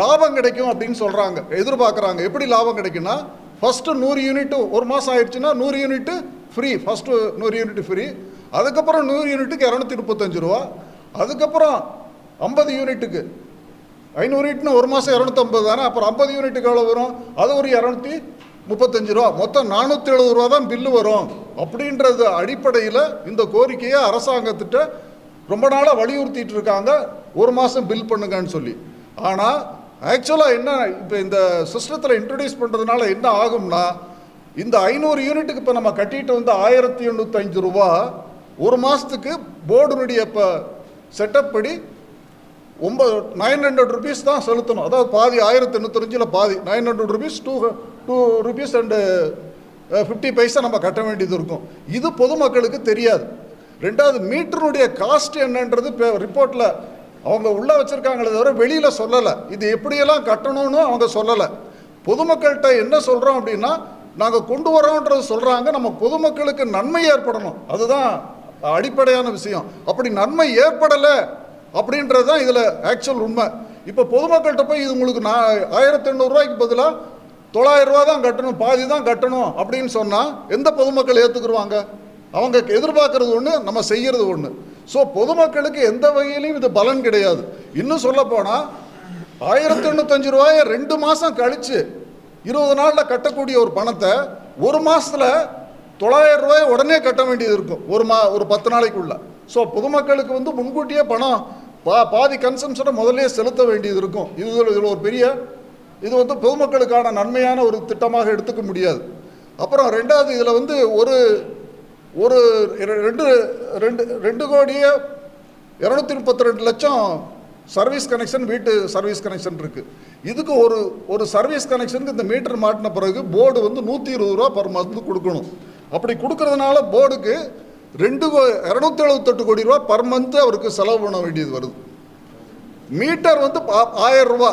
Speaker 2: லாபம் கிடைக்கும் அப்படின்னு சொல்றாங்க, எதிர்பார்க்குறாங்க. எப்படி லாபம் கிடைக்குன்னா, ஃபர்ஸ்ட் 100 யூனிட் 1 மாசம் ஆயிடுச்சுன்னா 100 unit free, first 100 unit free, அதுக்கப்புறம் 100 யூனிட்டுக்கு 235 ரூபா, அதுக்கப்புறம் 50 யூனிட்டுக்கு 500 யூனிட்னு 1 மாதம் 250 தானே, அப்புறம் 50 யூனிட்டுக்கு எவ்வளோ வரும், அது ஒரு 235 ரூபா, மொத்தம் 470 ரூபா தான் பில்லு வரும். அப்படின்றது அடிப்படையில் இந்த கோரிக்கையை அரசாங்கத்திட்ட ரொம்ப நாளாக வலியுறுத்திட்டு இருக்காங்க, 1 மாதம் பில் பண்ணுங்கன்னு சொல்லி. ஆனால் ஆக்சுவலாக என்ன, இப்போ இந்த சிஸ்டத்தில் இன்ட்ரடியூஸ் பண்ணுறதுனால என்ன ஆகும்னா, இந்த 500 யூனிட்டுக்கு இப்போ நம்ம கட்டிட்டு வந்து 1805 ரூபா 1 மாதத்துக்கு போர்டுனுடைய இப்போ செட்டப் படி 900 ருபீஸ் தான் செலுத்தணும். அதாவது பாதி 1805 பாதி 900 ருபீஸ் 2 ருபீஸ் அண்டு 50 பைசா நம்ம கட்ட வேண்டியது இருக்கும். இது பொதுமக்களுக்கு தெரியாது. ரெண்டாவது, மீட்டருடைய காஸ்ட் என்னன்றது ரிப்போர்ட்டில் அவங்க உள்ளே வச்சுருக்காங்களே தவிர வெளியில் சொல்லலை. இது எப்படியெல்லாம் கட்டணும்னு அவங்க சொல்லலை. பொதுமக்கள்கிட்ட என்ன சொல்கிறோம் அப்படின்னா, நாங்கள் கொண்டு வரோன்றது சொல்கிறாங்க, நம்ம பொதுமக்களுக்கு நன்மை ஏற்படணும், அதுதான் அடிப்படையான விஷயம். அப்படி நன்மை ஏற்படலை அப்படின்றது தான் இதில் ஆக்சுவல் உண்மை. இப்போ பொதுமக்கள்கிட்ட போய் இது உங்களுக்கு 1800 ரூபாய்க்கு பதிலாக 900 ரூபா தான் கட்டணும், பாதி தான் கட்டணும் அப்படின்னு சொன்னால் எந்த பொதுமக்கள் ஏற்றுக்குருவாங்க? அவங்க எதிர்பார்க்கறது ஒன்று, நம்ம செய்கிறது ஒன்று. ஸோ பொதுமக்களுக்கு எந்த வகையிலையும் இது பலன் கிடையாது. இன்னும் சொல்ல போனால் 1805 ரூபாயை 2 மாதம் கழித்து 20 நாளில் கட்டக்கூடிய ஒரு பணத்தை 1 மாதத்தில் 900 ரூபாயை உடனே கட்ட வேண்டியது இருக்கும், ஒரு 10 நாளைக்குள்ள. ஸோ பொதுமக்களுக்கு வந்து முன்கூட்டியே பணம் பாதி கன்சம்ஷனை முதலே செலுத்த வேண்டியது இருக்கும். இதில் ஒரு பெரிய இது வந்து பொதுமக்களுக்கான நன்மையான ஒரு திட்டமாக எடுத்துக்க முடியாது. அப்புறம் ரெண்டாவது, இதில் வந்து ஒரு 2,232,00,000 சர்வீஸ் கனெக்ஷன், வீட்டு சர்வீஸ் கனெக்ஷன் இருக்குது. இதுக்கு ஒரு சர்வீஸ் கனெக்ஷனுக்கு இந்த மீட்டர் மாட்டின பிறகு போர்டு வந்து 120 ரூபா பர் மந்த் கொடுக்கணும். அப்படி கொடுக்கறதுனால போர்டுக்கு 278 கோடி ரூபா பர் மந்த் அவருக்கு செலவு பண்ண வேண்டியது வருது. மீட்டர் வந்து 1000 ரூபா,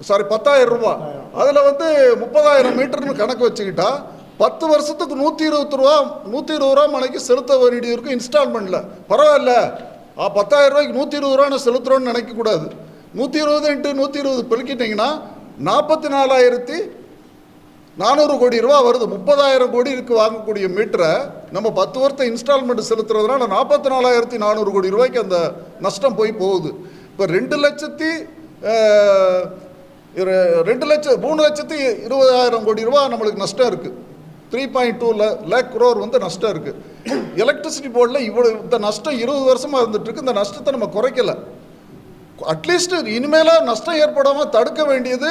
Speaker 2: சாரி 10,000 ரூபா, அதில் வந்து 30,000 மீட்டர்னு கணக்கு வச்சுக்கிட்டா 10 வருஷத்துக்கு 120 ரூபா மணிக்கு செலுத்த வேண்டியது இருக்கும் இன்ஸ்டால்மெண்ட்டில். பரவாயில்ல, 10,000 ரூபாய்க்கு 120 ரூபா நான் செலுத்துகிறோன்னு நினைக்கக்கூடாது. 120 × 120 பெருக்கிட்டிங்கன்னா 44,400 கோடி ரூபா வருது. 30,000 கோடிக்கு வாங்கக்கூடிய மீட்டரை நம்ம 10 வருஷத்தை இன்ஸ்டால்மெண்ட் செலுத்துறதுனால 44,400 கோடி ரூபாய்க்கு அந்த நஷ்டம் போகுது. இப்போ 3,20,000 கோடி ரூபா நம்மளுக்கு நஷ்டம் இருக்குது. 3.2 lakh crore வந்து நஷ்டம் இருக்குது. எலக்ட்ரிசிட்டி போர்டில் இந்த நஷ்டம் 20 வருஷமாக இருந்துகிட்ருக்கு. இந்த நஷ்டத்தை நம்ம குறைக்கலை. அட்லீஸ்ட் இனிமேலாக நஷ்டம் ஏற்படாமல் தடுக்க வேண்டியது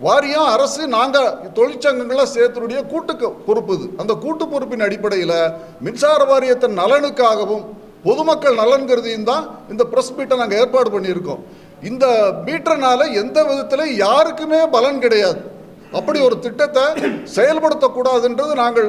Speaker 2: வாரியம், அரசு, நாங்கள் தொழிற்சங்கங்களை சேர்த்துடைய கூட்டு பொறுப்பு. இது அந்த கூட்டு பொறுப்பின் அடிப்படையில் மின்சார வாரியத்தின் நலனுக்காகவும் பொதுமக்கள் நலன் கருதியும் தான் இந்த ப்ரெஸ் மீட்டை நாங்கள் ஏற்பாடு பண்ணியிருக்கோம். இந்த மீட்டர்னால எந்த விதத்தில் யாருக்குமே பலன் கிடையாது. அப்படி ஒரு திட்டத்தை செயல்படுத்தக்கூடாதுன்றது நாங்கள்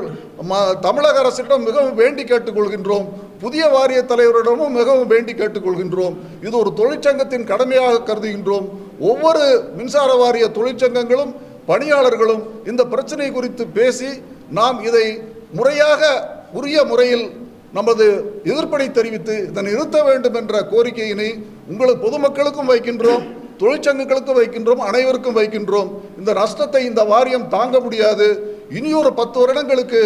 Speaker 2: தமிழக அரசிடம் மிகவும் வேண்டி கேட்டுக்கொள்கின்றோம். புதிய வாரிய தலைவரிடமும் மிகவும் வேண்டி கேட்டுக்கொள்கின்றோம். இது ஒரு தொழிற்சங்கத்தின் கடமையாக கருதுகின்றோம். ஒவ்வொரு மின்சார வாரிய தொழிற்சங்கங்களும் பணியாளர்களும் இந்த பிரச்சனை குறித்து பேசி நாம் இதை முறையாக உரிய முறையில் நமது எதிர்ப்பை தெரிவித்து இதை நிறுத்த வேண்டும் என்ற கோரிக்கையினை உங்களுக்கு பொதுமக்களுக்கும் வைக்கின்றோம், தொழிற்சங்கங்களுக்கும் வைக்கின்றோம், அனைவருக்கும் வைக்கின்றோம். இந்த நஷ்டத்தை இந்த வாரியம் தாங்க முடியாது. இனியொரு 10 வருடங்களுக்கு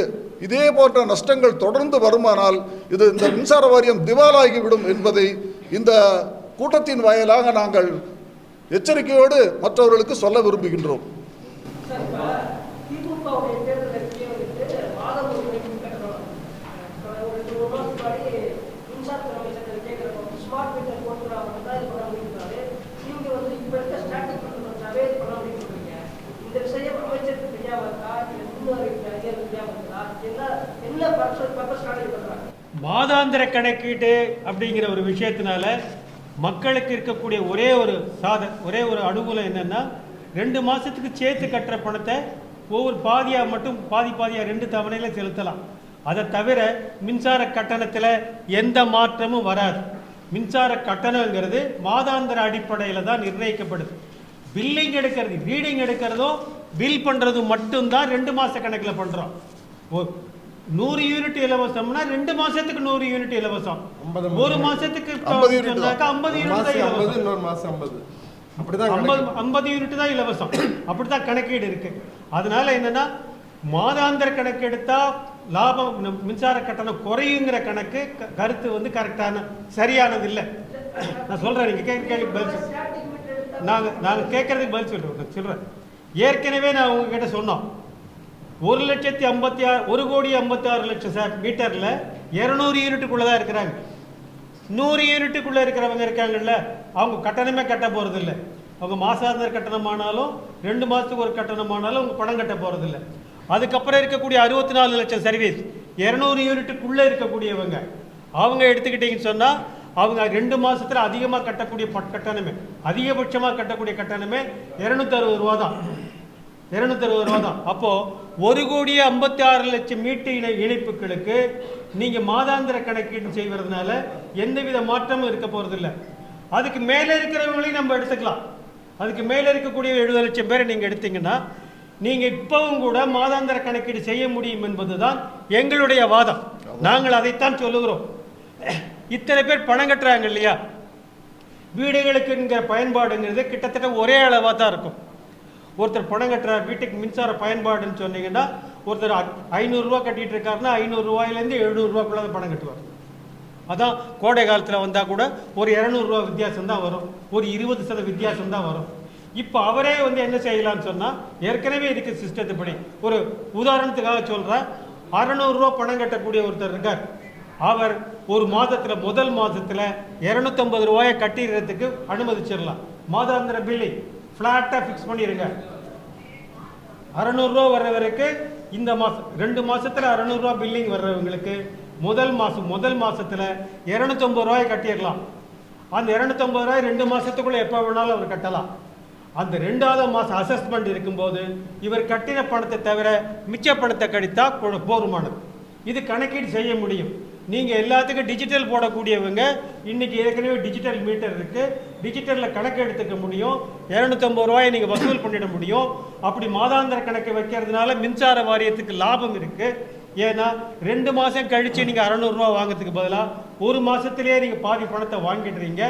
Speaker 2: இதே போன்ற நஷ்டங்கள் தொடர்ந்து வருமானால் இந்த மின்சார வாரியம் திவாலாகிவிடும் என்பதை இந்த கூட்டத்தின் வாயிலாக நாங்கள் எச்சரிக்கையோடு மற்றவர்களுக்கு சொல்ல விரும்புகின்றோம்.
Speaker 1: மாதாந்திர கணக்கீட்டு அப்படிங்கிற ஒரு விஷயத்தினால மக்களுக்கு இருக்கக்கூடிய ஒரே ஒரு அனுகூலம் என்னன்னா, 2 மாசத்துக்கு சேர்த்து கட்டுற பணத்தை ஒவ்வொரு பாதியாக மட்டும் பாதியாக 2 தவணையில செலுத்தலாம். அதை தவிர மின்சார கட்டணத்தில் எந்த மாற்றமும் வராது. மின்சார கட்டணங்கிறது மாதாந்திர அடிப்படையில் தான் நிர்ணயிக்கப்படுது. பில்லிங் எடுக்கிறது, ரீடிங் எடுக்கிறதும் பில் பண்ணுறதும் மட்டும்தான் 2 மாத கணக்கில் பண்ணுறோம். 100 யூனிட் இலவசம்னா 2 மாசத்துக்கு 100 யூனிட் இலவசம், 1 மாசத்துக்கு
Speaker 2: 50 யூனிட் தான்.
Speaker 1: 50 யூனிட் தான் இலவசம்,
Speaker 3: இன்னொரு மாசம் 50, அப்படிதான்
Speaker 1: 50 யூனிட் தான் இலவசம். அப்படித்தான் கணக்கீடு இருக்கு. அதனால என்னன்னா மாதாந்திர கணக்கு எடுத்தா லாபம் மின்சார கட்டணம் குறையுங்கிற கணக்கு கருத்து வந்து கரெக்டான சரியானது இல்லை. நான் சொல்றேன், நீங்க கேட்க பதில் நாங்க கேட்கறதுக்கு பதில் சொல்றேன். ஏற்கனவே நான் உங்ககிட்ட சொன்னோம் 1,56,1,56,00,000 மீட்டர்ல 200 யூனிட்டுக்குள்ளதான் இருக்கிறாங்க. 100 யூனிட்டுக்குள்ள இருக்கிறவங்க இருக்காங்கல்ல, அவங்க கட்டணமே கட்ட போறது இல்லை. அவங்க மாசாந்திர கட்டணமானாலும் 2 மாசத்துக்கு ஒரு கட்டணமானாலும் அவங்க பணம் கட்ட போறது இல்லை. அதுக்கப்புறம் இருக்கக்கூடிய 64 லட்சம் சர்வீஸ் 200 யூனிட்டுக்குள்ள இருக்கக்கூடியவங்க அவங்க எடுத்துக்கிட்டீங்கன்னு சொன்னா அவங்க 2 மாசத்துல அதிகமாக கட்டக்கூடிய கட்டணமே, அதிகபட்சமாக கட்டக்கூடிய கட்டணமே 260 ரூபா தான். 260 ரூபா தான். அப்போ 1,56,00,000 மீட்டு இணைப்புகளுக்கு நீங்க மாதாந்திர கணக்கீடு செய்வதனால எந்தவித மாற்றமும் இருக்க போறது இல்லை. அதுக்கு மேலே இருக்கிறவங்களையும் நம்ம எடுத்துக்கலாம். அதுக்கு மேலே இருக்கக்கூடிய 70 லட்சம் பேரை நீங்க எடுத்தீங்கன்னா நீங்க இப்பவும் கூட மாதாந்திர கணக்கீடு செய்ய முடியும் என்பதுதான் எங்களுடைய வாதம். நாங்கள் அதைத்தான் சொல்லுகிறோம். இத்தனை பேர் பணம் கட்டுறாங்க இல்லையா, வீடுகளுக்குங்கிற பயன்பாடுங்கிறது கிட்டத்தட்ட ஒரே அளவாக தான் இருக்கும். ஒருத்தர் பணம் கட்டுறார், வீட்டுக்கு மின்சார பயன்பாடுன்னு சொன்னீங்கன்னா ஒருத்தர் 500 ரூபா கட்டிட்டு இருக்காருன்னா 500 ரூபாயிலேருந்து 700 ரூபாய்க்குள்ள பணம் கட்டுவார். அதான் கோடை காலத்தில் வந்தால் கூட ஒரு 200 ரூபா வித்தியாசம் தான் வரும், ஒரு 20% வித்தியாசம் தான் வரும். இப்போ அவரே வந்து என்ன செய்யலாம்னு சொன்னால் ஏற்கனவே இருக்கு சிஸ்டத்துப்படி. ஒரு உதாரணத்துக்காக சொல்கிறேன், 600 ரூபா பணம் கட்டக்கூடிய ஒருத்தர் இருக்கார். அவர் ஒரு மாதத்தில் முதல் மாதத்தில் 250 ரூபாயை கட்டிடுறதுக்கு அனுமதிச்சிடலாம். மாதாந்திர பில்லிங் ஃப்ளாட்டாக ஃபிக்ஸ் பண்ணிடுங்க. 600 ரூபா வர்றவருக்கு இந்த மாதம் 2 மாதத்தில் 600 ரூபா பில்லிங் வர்றவங்களுக்கு முதல் மாதத்தில் 250 ரூபாய் கட்டிடலாம். அந்த 250 ரூபாய் 2 மாதத்துக்குள்ளே எப்போ வேணாலும் அவர் கட்டலாம். அந்த 2வது மாதம் அசஸ்மெண்ட் இருக்கும்போது இவர் கட்டின பணத்தை தவிர மிச்ச பணத்தை கடித்தா போதுமானது. இது கணக்கீடு செய்ய முடியும். நீங்கள் எல்லாத்துக்கும் டிஜிட்டல் போடக்கூடியவங்க இன்றைக்கி ஏற்கனவே டிஜிட்டல் மீட்டர் இருக்குது, டிஜிட்டலில் கணக்கு எடுத்துக்க முடியும். 250 ரூபாயை நீங்கள் வசூல் பண்ணிட முடியும். அப்படி மாதாந்திர கணக்கு வைக்கிறதுனால மின்சார வாரியத்துக்கு லாபம் இருக்குது. ஏன்னா 2 மாதம் கழித்து நீங்கள் 600 ரூபா வாங்கிறதுக்கு பதிலாக 1 மாதத்துலேயே நீங்கள் பாதி பணத்தை வாங்கிடுறீங்க.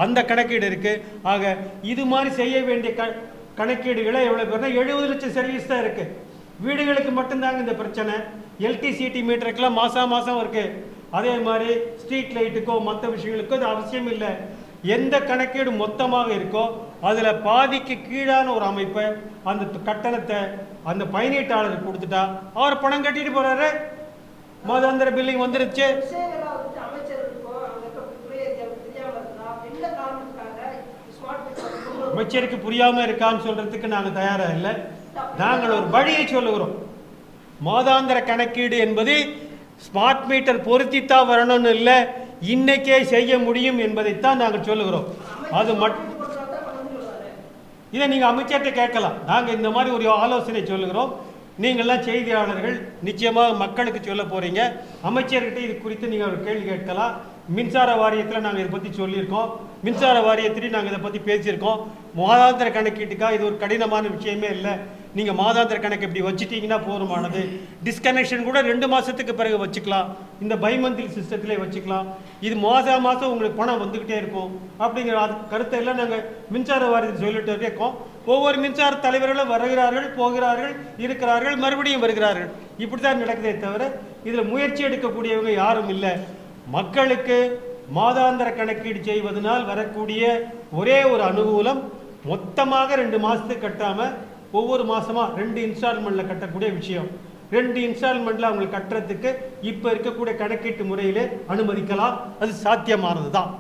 Speaker 1: அந்த கணக்கீடு இருக்குது. ஆக இது மாதிரி செய்ய வேண்டிய கணக்கீடுகளை எவ்வளோ பேர்னா 70 லட்சம் சர்வீஸ் தான் இருக்குது. வீடுகளுக்கு மட்டும்தாங்க இந்த பிரச்சனை. எல்டிசிடி மீட்டருக்கெல்லாம் மாதம் இருக்குது. அதே மாதிரி ஸ்ட்ரீட் லைட்டுக்கோ மற்ற விஷயங்களுக்கோ இது அவசியம் இல்லை. எந்த கணக்கீடு மொத்தமாக இருக்கோ அதில் பாதிக்கு கீழான ஒரு அமைப்பை அந்த கட்டணத்தை அந்த பயனீட்டாளருக்கு கொடுத்துட்டா அவர் பணம் கட்டிட்டு போறாரு, மாதாந்திர பில்லிங் வந்துருச்சு. அமைச்சருக்கு புரியாம இருக்கான்னு சொல்றதுக்கு நாங்கள் தயாராக இல்லை. நாங்கள் ஒரு வழியை சொல்லுகிறோம். மாதாந்திர கணக்கீடு என்பது ஸ்மார்ட் மீட்டர் பொருத்தித்தான் வரணும்னு இல்லை, இன்னைக்கே செய்ய முடியும் என்பதைத்தான் நாங்கள் சொல்லுகிறோம். அது மட்டும் இதை நீங்கள் அமைச்சர்கிட்ட கேட்கலாம். நாங்கள் இந்த மாதிரி ஒரு ஆலோசனை சொல்லுகிறோம். நீங்கள்லாம் செய்தியாளர்கள் நிச்சயமாக மக்களுக்கு சொல்ல போகிறீங்க. அமைச்சர்கிட்ட இது குறித்து நீங்கள் ஒரு கேள்வி கேட்கலாம். மின்சார வாரியத்தில் நாங்கள் இதை பற்றி சொல்லியிருக்கோம். மின்சார வாரியத்திலையும் நாங்கள் இதை பற்றி பேசியிருக்கோம். மாதாந்திர கணக்கீட்டுக்காக இது ஒரு கடினமான விஷயமே இல்லை. நீங்கள் மாதாந்திர கணக்கு இப்படி வச்சுட்டிங்கன்னா போதுமானது. டிஸ்கனெக்ஷன் கூட 2 மாதத்துக்கு பிறகு வச்சுக்கலாம். இந்த பைமந்தில் சிஸ்டத்திலே வச்சுக்கலாம். இது மாதம் உங்களுக்கு பணம் வந்துக்கிட்டே இருக்கும். அப்படிங்கிற கருத்தை எல்லாம் நாங்கள் மின்சார வாரியத்தில் சொல்லிட்டு இருக்கோம். ஒவ்வொரு மின்சார தலைவர்களும் வருகிறார்கள், போகிறார்கள், இருக்கிறார்கள், மறுபடியும் வருகிறார்கள். இப்படி தான் நடக்குதே தவிர இதில் முயற்சி எடுக்கக்கூடியவங்க யாரும் இல்லை. மக்களுக்கு மாதாந்திர கணக்கீடு செய்வதனால் வரக்கூடிய ஒரே ஒரு அனுகூலம், மொத்தமாக 2 மாதத்துக்கு கட்டாமல் ஒவ்வொரு மாதமாக 2 இன்ஸ்டால்மெண்ட்டில் கட்டக்கூடிய விஷயம். 2 இன்ஸ்டால்மெண்ட்டில் அவங்களுக்கு கட்டுறதுக்கு இப்போ இருக்கக்கூடிய கணக்கீட்டு முறையிலே அனுமதிக்கலாம். அது சாத்தியமானது தான்.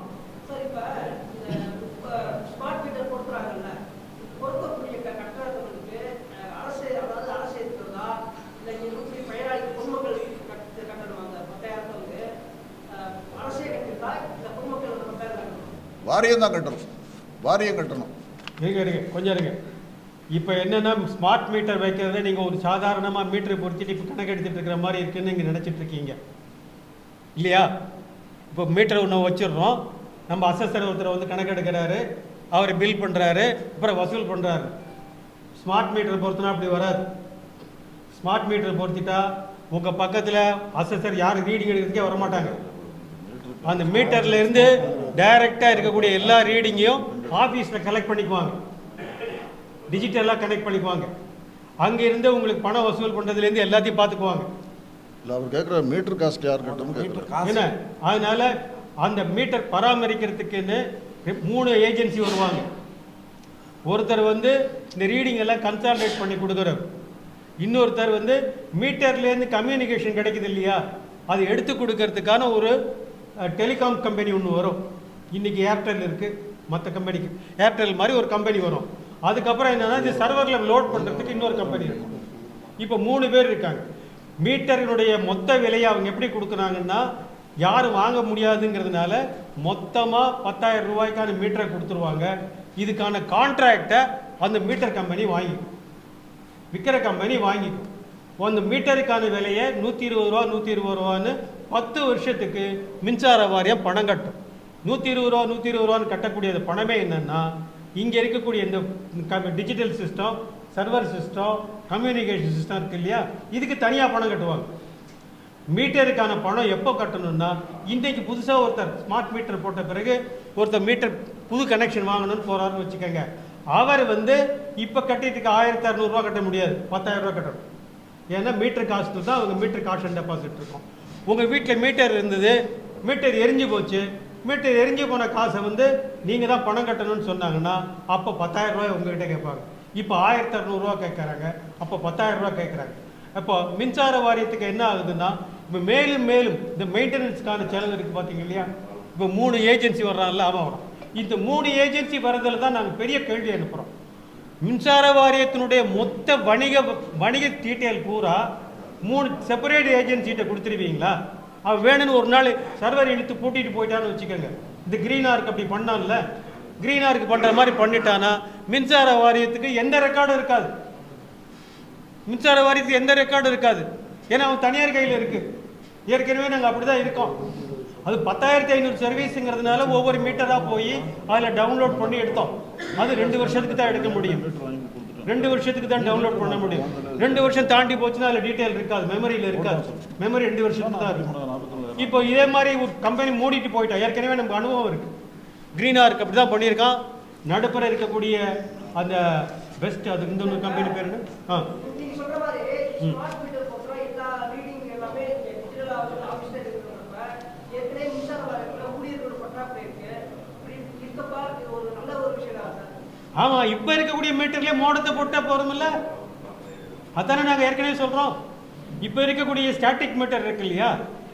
Speaker 2: வாரியம் தான் கட்டணும். வாரியம் கட்டணும்.
Speaker 1: இருங்க கொஞ்சம் இருங்க. இப்போ என்னென்னா ஸ்மார்ட் மீட்டர் வைக்கிறத நீங்கள் ஒரு சாதாரணமாக மீட்டரை பொறுத்திட்டு இப்போ கணக்கு எடுத்துகிட்டு இருக்கிற மாதிரி இருக்குன்னு நீங்கள் நினச்சிட்டு இருக்கீங்க இல்லையா? இப்போ மீட்டர் ஒன்று வச்சிடுறோம், நம்ம அசஸர் ஒருத்தர் வந்து கணக்கு எடுக்கிறாரு, அவர் பில் பண்ணுறாரு, அப்புறம் வசூல் பண்ணுறாரு. ஸ்மார்ட் மீட்டரை பொறுத்தனா அப்படி வராது. ஸ்மார்ட் மீட்டரை பொறுத்திட்டா உங்கள் பக்கத்தில் அசஸர் யாரும் ரீடிங் எடுக்கிறதுக்கே வரமாட்டாங்க. அந்த மீட்டரில் இருந்து டைரெக்டாக இருக்கக்கூடிய எல்லா ரீடிங்கையும் ஆஃபீஸில் கலெக்ட் பண்ணிக்குவாங்க, டிஜிட்டலாக கனெக்ட் பண்ணிக்குவாங்க. அங்கேருந்து உங்களுக்கு பணம் வசூல் பண்ணுறதுலேருந்து எல்லாத்தையும் பார்த்துக்குவாங்க.
Speaker 2: இல்லை, அவர் கேட்குற மீட்டர் காஸ்ட் யார் கட்டணும்
Speaker 1: என்ன? அதனால் அந்த மீட்டர் பராமரிக்கிறதுக்குன்னு 3 ஏஜென்சி வருவாங்க. ஒருத்தர் வந்து இந்த ரீடிங் எல்லாம் கன்சால்டேட் பண்ணி கொடுக்குறவர், இன்னொருத்தர் வந்து மீட்டர்லேருந்து கம்யூனிகேஷன் கிடைக்குது இல்லையா, அது எடுத்து கொடுக்கறதுக்கான ஒரு டெலிகாம் கம்பெனி ஒன்று வரும். இன்றைக்கி ஏர்டெல் இருக்குது, மற்ற கம்பெனிக்கு ஏர்டெல் மாதிரி ஒரு கம்பெனி வரும். அதுக்கப்புறம் என்னென்னா இது சர்வரில் லோட் பண்ணுறதுக்கு இன்னொரு கம்பெனி இருக்கும். இப்போ 3 பேர் இருக்காங்க. மீட்டரினுடைய மொத்த விலையை அவங்க எப்படி கொடுக்குறாங்கன்னா, யாரும் வாங்க முடியாதுங்கிறதுனால மொத்தமாக 10,000 ரூபாய்க்கான மீட்டரை கொடுத்துருவாங்க. இதுக்கான கான்ட்ராக்டை அந்த மீட்டர் கம்பெனி வாங்கிக்கும், விற்கிற கம்பெனி வாங்கிக்கும். அந்த மீட்டருக்கான விலையை 120 ரூபா 120 ரூபான்னு 10 வருஷத்துக்கு மின்சார வாரியம் பணம் கட்டும். 120 ரூபா 120 ரூபான்னு கட்டக்கூடிய பணமே என்னென்னா, இங்கே இருக்கக்கூடிய இந்த digital system, server system, communication system இருக்கு இல்லையா, இதுக்கு தனியாக பணம் கட்டுவாங்க. மீட்டருக்கான பணம் எப்போ கட்டணும்னா, இன்றைக்கு புதுசாக ஒருத்தர் ஸ்மார்ட் மீட்டர் போட்ட பிறகு ஒருத்தர் மீட்டர் புது கனெக்ஷன் வாங்கணும்னு போகிறாருன்னு வச்சுக்கோங்க. அவர் வந்து இப்போ கட்டிட்டுக்கு 1,600 ரூபா கட்ட முடியாது, 10,000 ரூபா கட்டணும். ஏன்னா மீட்டர் காஸ்ட்டு தான் அவங்க மீட்டர் காஷ் அண்ட் டெபாசிட் இருக்கும். உங்கள் வீட்டில் மீட்டர் இருந்தது, மீட்டர் எரிஞ்சு போச்சு, மீட்டர் எரிஞ்சு போன காசை வந்து நீங்கள் தான் பணம் கட்டணும்னு சொன்னாங்கன்னா அப்போ 10,000 ரூபாய் உங்ககிட்ட கேட்பாங்க. இப்போ 1,600 ரூபா கேட்குறாங்க, அப்போ 10,000 ரூபா கேட்குறாங்க. அப்போ மின்சார வாரியத்துக்கு என்ன ஆகுதுன்னா, இப்போ மேலும் மேலும் இந்த மெயின்டெனன்ஸ்க்கான செலவு இருக்குது பார்த்தீங்க இல்லையா. இப்போ 3 ஏஜென்சி வர்றாங்கல்ல, அவன் வரும். இந்த 3 ஏஜென்சி வர்றதில் தான் நாங்கள் பெரிய கேள்வி அனுப்புகிறோம். மின்சார வாரியத்தினுடைய மொத்த வணிக டீட்டெயில் பூரா 3 செப்பரேட் ஏஜென்சிகிட்ட கொடுத்துருவீங்களா? அவன் வேணும்னு ஒரு நாள் சர்வர் இழுத்து பூட்டிட்டு போயிட்டான்னு வச்சுக்கோங்க. இந்த கிரீனாருக்கு அப்படி பண்ணான்ல, கிரீனாருக்கு பண்ணுற மாதிரி பண்ணிட்டானா மின்சார வாரியத்துக்கு எந்த ரெக்கார்டும் இருக்காது. மின்சார வாரியத்துக்கு எந்த ரெக்கார்டும் இருக்காது. ஏன்னா அவன் தனியார் கையில் இருக்குது. ஏற்கனவே நாங்கள் அப்படி தான் இருக்கோம். அது 10,500 சர்வீஸுங்கிறதுனால ஒவ்வொரு மீட்டராக போய் அதில் டவுன்லோட் பண்ணி எடுத்தோம். அது 2 வருஷத்துக்கு தான் எடுக்க முடியும், 2 வருஷத்துக்கு தான் டவுன்லோட் பண்ண முடியும். 2 வருஷம் தாண்டி போச்சுன்னா அதில் டீட்டெயில் இருக்காது, மெமரியில் இருக்காது. மெமரி 2 வருஷத்துக்கு தான் இருக்கும். இப்போ இதே மாதிரி ஒரு கம்பெனி மூடிட்டு போயிட்டோம். ஏற்கனவே நமக்கு அனுபவம் இருக்குது. கிரீனாருக்கு அப்படி தான் பண்ணியிருக்கான். நடுப்புற இருக்கக்கூடிய அந்த பெஸ்ட், அது இந்த கம்பெனி பேர் என்ன? ஆமாம், இப்போ இருக்கக்கூடிய மீட்டர்லேயே மோடத்தை போட்டால் போகிறோமில்ல, அதானே நாங்கள் ஏற்கனவே சொல்கிறோம். இப்போ இருக்கக்கூடிய ஸ்டாட்டிக் மீட்டர் இருக்கு இல்லையா,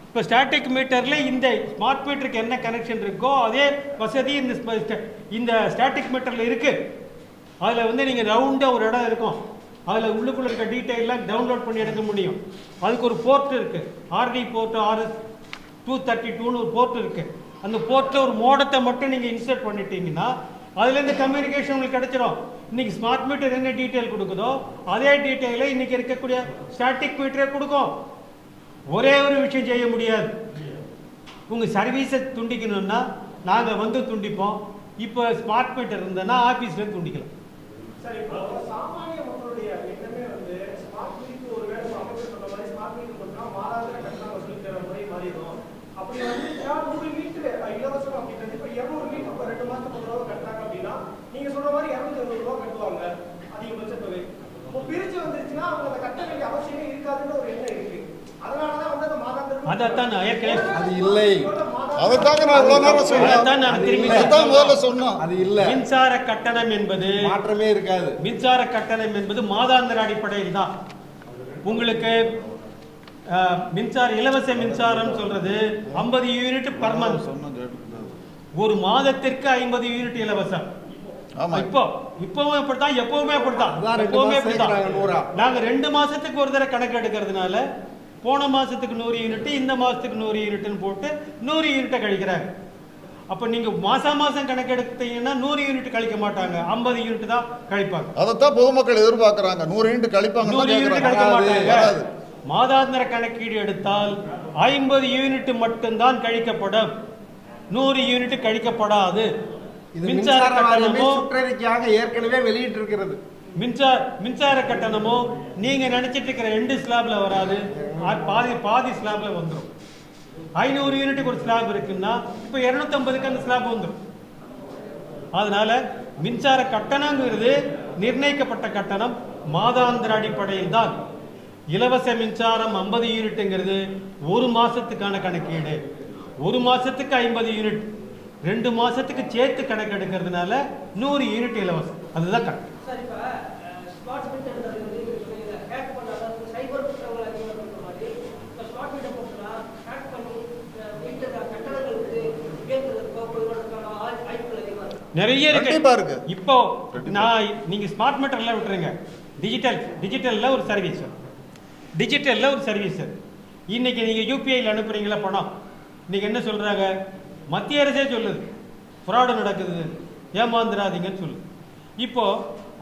Speaker 1: இப்போ ஸ்டாட்டிக் மீட்டரில் இந்த ஸ்மார்ட் மீட்டருக்கு என்ன கனெக்ஷன் இருக்கோ அதே வசதி இந்த ஸ்டாட்டிக் மீட்டரில் இருக்குது. அதில் வந்து நீங்கள் ரவுண்டாக ஒரு இடம் இருக்கும், அதில் உள்ளுக்குள்ளே இருக்க டீட்டெயிலாம் டவுன்லோட் பண்ணி எடுக்க முடியும். அதுக்கு ஒரு போர்ட் இருக்குது, ஆர்டி போர்ட்டு, RS-232ன்னு ஒரு போர்ட் இருக்குது. அந்த போர்ட்டில் ஒரு மோடத்தை மட்டும் நீங்கள் இன்சர்ட் பண்ணிட்டீங்கன்னா அதுலேருந்து கம்யூனிகேஷன் உங்களுக்கு கிடைச்சிடும். இன்றைக்கி ஸ்மார்ட் மீட்டர் என்ன டீட்டெயில் கொடுக்குதோ அதே டீட்டெயிலை இன்றைக்கி இருக்கக்கூடிய ஸ்டாட்டிக் மீட்டரே கொடுக்கும். ஒரே ஒரு விஷயம் செய்ய முடியாது, உங்கள் சர்வீஸை துண்டிக்கணும்னா நாங்கள் வந்து துண்டிப்போம். இப்போ ஸ்மார்ட் மீட்டர் இருந்ததுன்னா ஆஃபீஸ்லேருந்து துண்டிக்கலாம்.
Speaker 4: சார், இப்போ சாமானிய மக்களுடைய எண்ணமே வந்து ஸ்மார்ட் மீட்டர் ஒரு வேலை அமைச்சர் சொன்ன மாதிரி ஸ்மார்ட் மீட்டர் பண்ணால் மாதாந்திர கட்டணம் வசூலிக்கிற முறை மாறிடும். அப்படி வந்து 100 மீட்டர் இலவசம் அப்படின்றது இப்போ 200 மீட்டர் இப்போ 2 மாதத்துக்கு ஒரு ரூபா கட்டுறாங்க அப்படின்னா நீங்கள் சொல்ற மாதிரி 260 ரூபா கட்டுவாங்க அதிகபட்ச தொகை. இப்போ பிரிச்சு வந்துருச்சுன்னா அவங்க அதை கட்ட வேண்டிய அவசியமே இருக்காதுன்னு ஒரு எண்ணம் இருக்கு. அதனாலதான் வந்து அந்த மாதாந்திர
Speaker 1: அதைத்தான் நான் ஏற்கனவே
Speaker 3: அது இல்லை,
Speaker 2: அதைத்தாங்க நான் இவ்வளோ நேரம் சொன்னேன்.
Speaker 3: அது இல்லை.
Speaker 1: மின்சார கட்டணம் என்பது
Speaker 3: மாற்றமே இருக்காது.
Speaker 1: மின்சார கட்டணம் என்பது மாதாந்திர அடிப்படையில் தான். உங்களுக்கு மின்சார இலவச மின்சாரம் சொல்றது 50 யூனிட் பர் மந்த், ஒரு மாதத்திற்கு 50 யூனிட் இலவசம். இப்பவும் அப்படித்தான், எப்பவுமே அப்படித்தான், எப்பவுமே அப்படித்தான். நாங்க 2 மாசத்துக்கு ஒரு தடவை கணக்கு எடுக்கிறதுனால போன மாசத்துக்கு 100 யூனிட், இந்த மாசத்துக்கு 100 யூனிட்னு போட்டு 100 யூனிட்டை கழிக்கிறாங்க. அப்ப நீங்க மாசம் கணக்கு எடுத்தீங்கன்னா 100 யூனிட் கழிக்க மாட்டாங்க, 50 யூனிட் தான் கழிப்பாங்க.
Speaker 2: அதைத்தான் பொதுமக்கள் எதிர்பார்க்கறாங்க. 100 யூனிட் கழிப்பாங்க,
Speaker 1: 100 யூனிட் கழிக்க மாட்டாங்க. மாதாந்திர கணக்கீடு எடுத்தால் 50 யூனிட் மட்டும்தான் கழிக்கப்படும், 100 யூனிட் கழிக்கப்படாது.
Speaker 3: மின்சார கட்டணமோ சுற்றறிக்கையாக ஏற்கனவே வெளியிட்டு இருக்கிறது.
Speaker 1: மின்சார கட்டணமோ நீங்கள் நினச்சிட்டு இருக்கிற 2 ஸ்லாப்ல வராது, பாதி ஸ்லாப்ல வந்துடும். 500 யூனிட்டுக்கு ஒரு ஸ்லாப் இருக்குன்னா இப்போ 250க்கு அந்த ஸ்லாப் வந்துடும். அதனால மின்சார கட்டணங்கிறது நிர்ணயிக்கப்பட்ட கட்டணம், மாதாந்திர அடிப்படையில் தான். இலவச மின்சாரம் 50 யூனிட்டுங்கிறது ஒரு மாசத்துக்கான கணக்கீடு. ஒரு மாசத்துக்கு 50 யூனிட், 2 மாசத்துக்கு சேர்த்து கணக்கு எடுக்கிறதுனால 100 யூனிட் இலவசம். அதுதான் கணக்கு. நிறைய இருக்கு. இப்போ நீங்க ஸ்மார்ட் மீட்டர்ல விட்டுருங்க, டிஜிட்டல்ல ஒரு சர்வீஸ். இன்னைக்கு நீங்க யூபிஐல அனுப்புறீங்களா பணம், இன்னைக்கு என்ன சொல்றாங்க, மத்திய அரசே சொல்லுது ஃப்ராடு நடக்குது, ஏமாந்துடாதீங்கன்னு சொல்லுது. இப்போ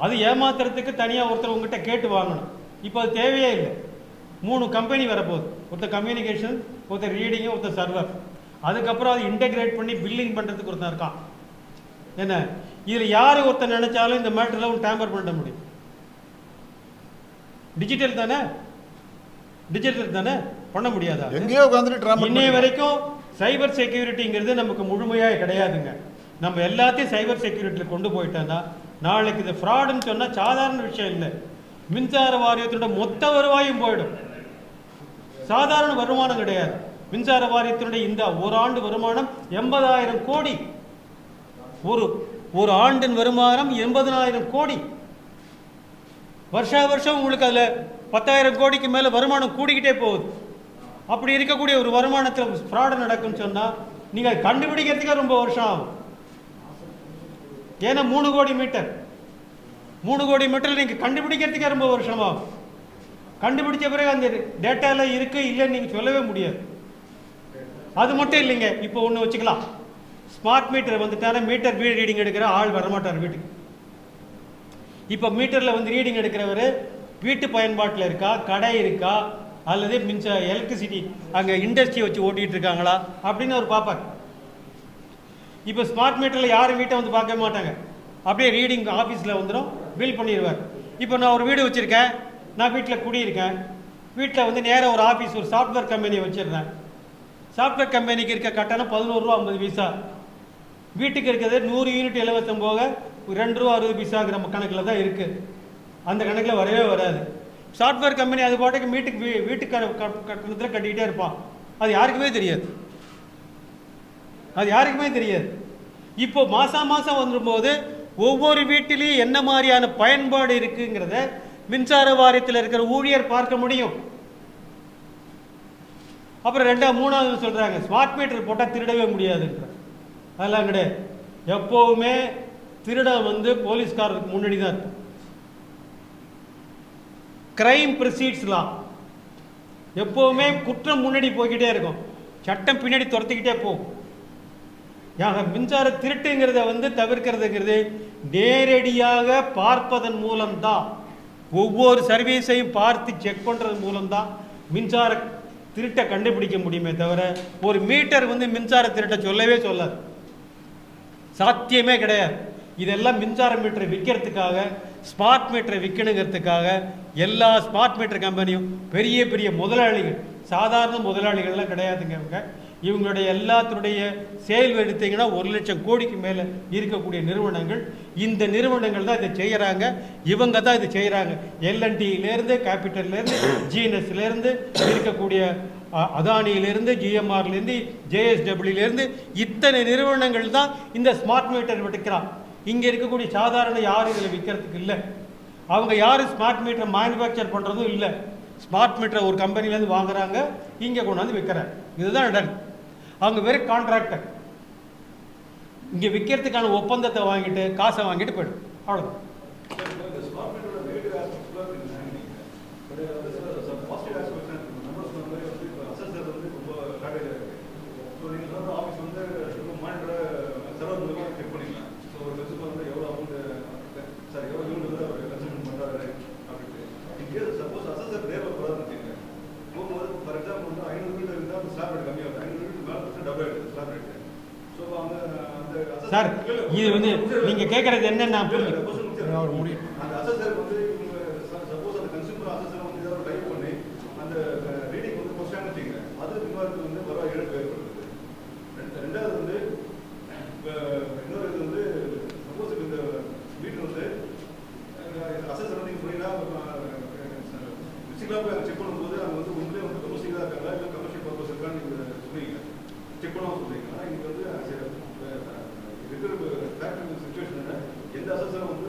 Speaker 1: அது ஏமாத்துறதுக்கு தனியாக ஒருத்தர் உங்ககிட்ட கேட்டு வாங்கணும். இப்போ அது தேவையே இல்லை. 3 கம்பெனி வரப்போகுது, ஒருத்தர் கம்யூனிகேஷன், ஒருத்தர் ரீடிங்கு, ஒருத்தர் சர்வர். அதுக்கப்புறம் அது இன்டெகிரேட் பண்ணி பில்லிங் பண்ணுறதுக்கு ஒருத்தர் இருக்கான். என்ன இதில் யார் ஒருத்தர் நினைச்சாலும் இந்த மேட்டரில் டேம்பர் பண்ண முடியும். டிஜிட்டல் தானே பண்ண முடியாதா? இன்னைய வரைக்கும் சைபர் செக்யூரிட்டிங்கிறது நமக்கு முழுமையாக கிடையாதுங்க. நம்ம எல்லாத்தையும் சைபர் செக்யூரிட்டியில் கொண்டு போயிட்டோம்னா நாளைக்கு இது ஃப்ராடுன்னு சொன்னால் சாதாரண விஷயம் இல்லை. மின்சார வாரியத்தோட மொத்த வருவாயும் போயிடும். சாதாரண வருமானம் கிடையாது. மின்சார வாரியத்தினுடைய இந்த ஒரு ஆண்டு வருமானம் 80,000 கோடி. ஒரு ஆண்டின் வருமானம் 80,000 கோடி. வருஷம் உங்களுக்கு அதில் 10,000 கோடிக்கு மேலே வருமானம் கூடிக்கிட்டே போகுது. அப்படி இருக்கக்கூடிய ஒரு வருமானத்தில் ஃப்ராடு நடக்குன்னு சொன்னால் நீங்கள் கண்டுபிடிக்கிறதுக்கே ரொம்ப வருஷம் ஆகும். ஏன்னா 3 கோடி மீட்டர் நீங்கள் கண்டுபிடிக்கிறதுக்கே ரொம்ப வருஷம் ஆகும். கண்டுபிடிச்ச பிறகு அந்த டேட்டாவில் இருக்கு இல்லைன்னு நீங்கள் சொல்லவே முடியாது. அது மட்டும் இல்லைங்க, இப்போ ஒன்று வச்சுக்கலாம், ஸ்மார்ட் மீட்டர் வந்துட்டாலே மீட்டர் ரீடிங் எடுக்கிற ஆள் வரமாட்டார் வீட்டுக்கு. இப்போ மீட்டரில் வந்து ரீடிங் எடுக்கிறவர் வீட்டு பயன்பாட்டில் இருக்கா, கடை இருக்கா, அல்லது எலக்ட்ரிசிட்டி அங்கே இண்டஸ்ட்ரி வச்சு ஓட்டிகிட்டு இருக்காங்களா அப்படின்னு அவர் பார்ப்பார். இப்போ ஸ்மார்ட் மீட்டரில் யாரும் வீட்டை வந்து பார்க்க மாட்டாங்க, அப்படியே ரீடிங் ஆஃபீஸில் வந்துடும், பில் பண்ணிடுவார். இப்போ நான் ஒரு வீடு வச்சுருக்கேன், நான் வீட்டில் குடியிருக்கேன், வீட்டில் வந்து நேராக ஒரு ஆஃபீஸ், ஒரு சாஃப்ட்வேர் கம்பெனியை வச்சிடுறேன். சாஃப்ட்வேர் கம்பெனிக்கு இருக்க கட்டணம் 11 ரூபா 50 பைசா. வீட்டுக்கு இருக்கிறது 100 யூனிட் இலவசம் போக 2 ரூபா 60 பைசாங்கிற கணக்கில் தான் இருக்குது. அந்த கணக்கில் வரவே வராது. சாஃப்ட்வேர் கம்பெனி அது பாட்டுக்கு வீட்டுக்கு கட்டணத்தில் கட்டிக்கிட்டே இருப்பான். அது யாருக்குமே தெரியாது. இப்போ மாதம் வந்துடும்போது ஒவ்வொரு வீட்டிலையும் என்ன மாதிரியான பயன்பாடு இருக்குங்கிறத மின்சார வாரியத்தில் இருக்கிற ஊழியர் பார்க்க முடியும். அப்புறம் 3வது சொல்கிறாங்க, ஸ்மார்ட் மீட்டர் போட்டால் திருடவே முடியாதுன்ற. அதெல்லாம் கிடையாது. எப்போவுமே திருடன் வந்து போலீஸ்காரருக்கு முன்னாடி தான் இருக்கும். கிரைம் ப்ரொசீட்ஸ் லா, எப்போவுமே குற்றம் முன்னாடி போய்கிட்டே இருக்கும், சட்டம் பின்னாடி துரத்திக்கிட்டே போகும். மின்சார திருட்டுங்கிறத வந்து தவிர்க்கிறதுங்கிறது நேரடியாக பார்ப்பதன் மூலம்தான், ஒவ்வொரு சர்வீஸையும் பார்த்து செக் பண்ணுறது மூலம்தான் மின்சார திருட்டை கண்டுபிடிக்க முடியுமே தவிர ஒரு மீட்டர் வந்து மின்சார திருட்டை சொல்லவே சொல்லாது, சாத்தியமே கிடையாது. இதெல்லாம் மின்சார மீட்டரை விற்கிறதுக்காக, ஸ்மார்ட் மீட்டரை விற்கணுங்கிறதுக்காக எல்லா ஸ்மார்ட் மீட்டர் கம்பெனியும் பெரிய பெரிய முதலாளிகள், சாதாரண முதலாளிகள்லாம் கிடையாதுங்க. இவங்களுடைய எல்லாத்துடைய செயல் எடுத்தீங்கன்னா 1 லட்சம் கோடிக்கு மேலே இருக்கக்கூடிய நிறுவனங்கள், இந்த நிறுவனங்கள் தான் இதை செய்கிறாங்க. இவங்க தான் இதை செய்கிறாங்க. எல்என்டியிலேருந்து, கேபிட்டல்லேருந்து, ஜிஎன்எஸ்லேருந்து, இருக்கக்கூடிய அதானியிலேருந்து, ஜிஎம்ஆர்லேருந்து, ஜேஎஸ்டபிள்யூலேருந்து இத்தனை நிறுவனங்கள் தான் இந்த ஸ்மார்ட் மீட்டர் விற்கிறான். இங்கே இருக்கக்கூடிய சாதாரண யாரும் இதில் விற்கிறதுக்கு இல்லை. அவங்க யாரும் ஸ்மார்ட் மீட்டரை மேனுஃபேக்சர் பண்ணுறதும் இல்லை. ஸ்மார்ட் மீட்டரை ஒரு கம்பெனிலேருந்து வாங்குறாங்க, இங்கே கொண்டாந்து விற்கிறாங்க. இதுதான் இடம். அவங்க வெறும் கான்ட்ராக்டர், இங்கே விற்கிறதுக்கான ஒப்பந்தத்தை வாங்கிட்டு காசை வாங்கிட்டு போய்டும், அவ்வளோதான். சார், இது வந்து நீங்க கேட்கறது என்ன, நான் புரிஞ்சு
Speaker 5: சொல்றீங்க செக் பண்ணாம சொல்றீங்க. ஆனால் இன்னைக்கு வந்து இருக்கிற சுச்சுவேஷன் எந்த அசஸரும் வந்து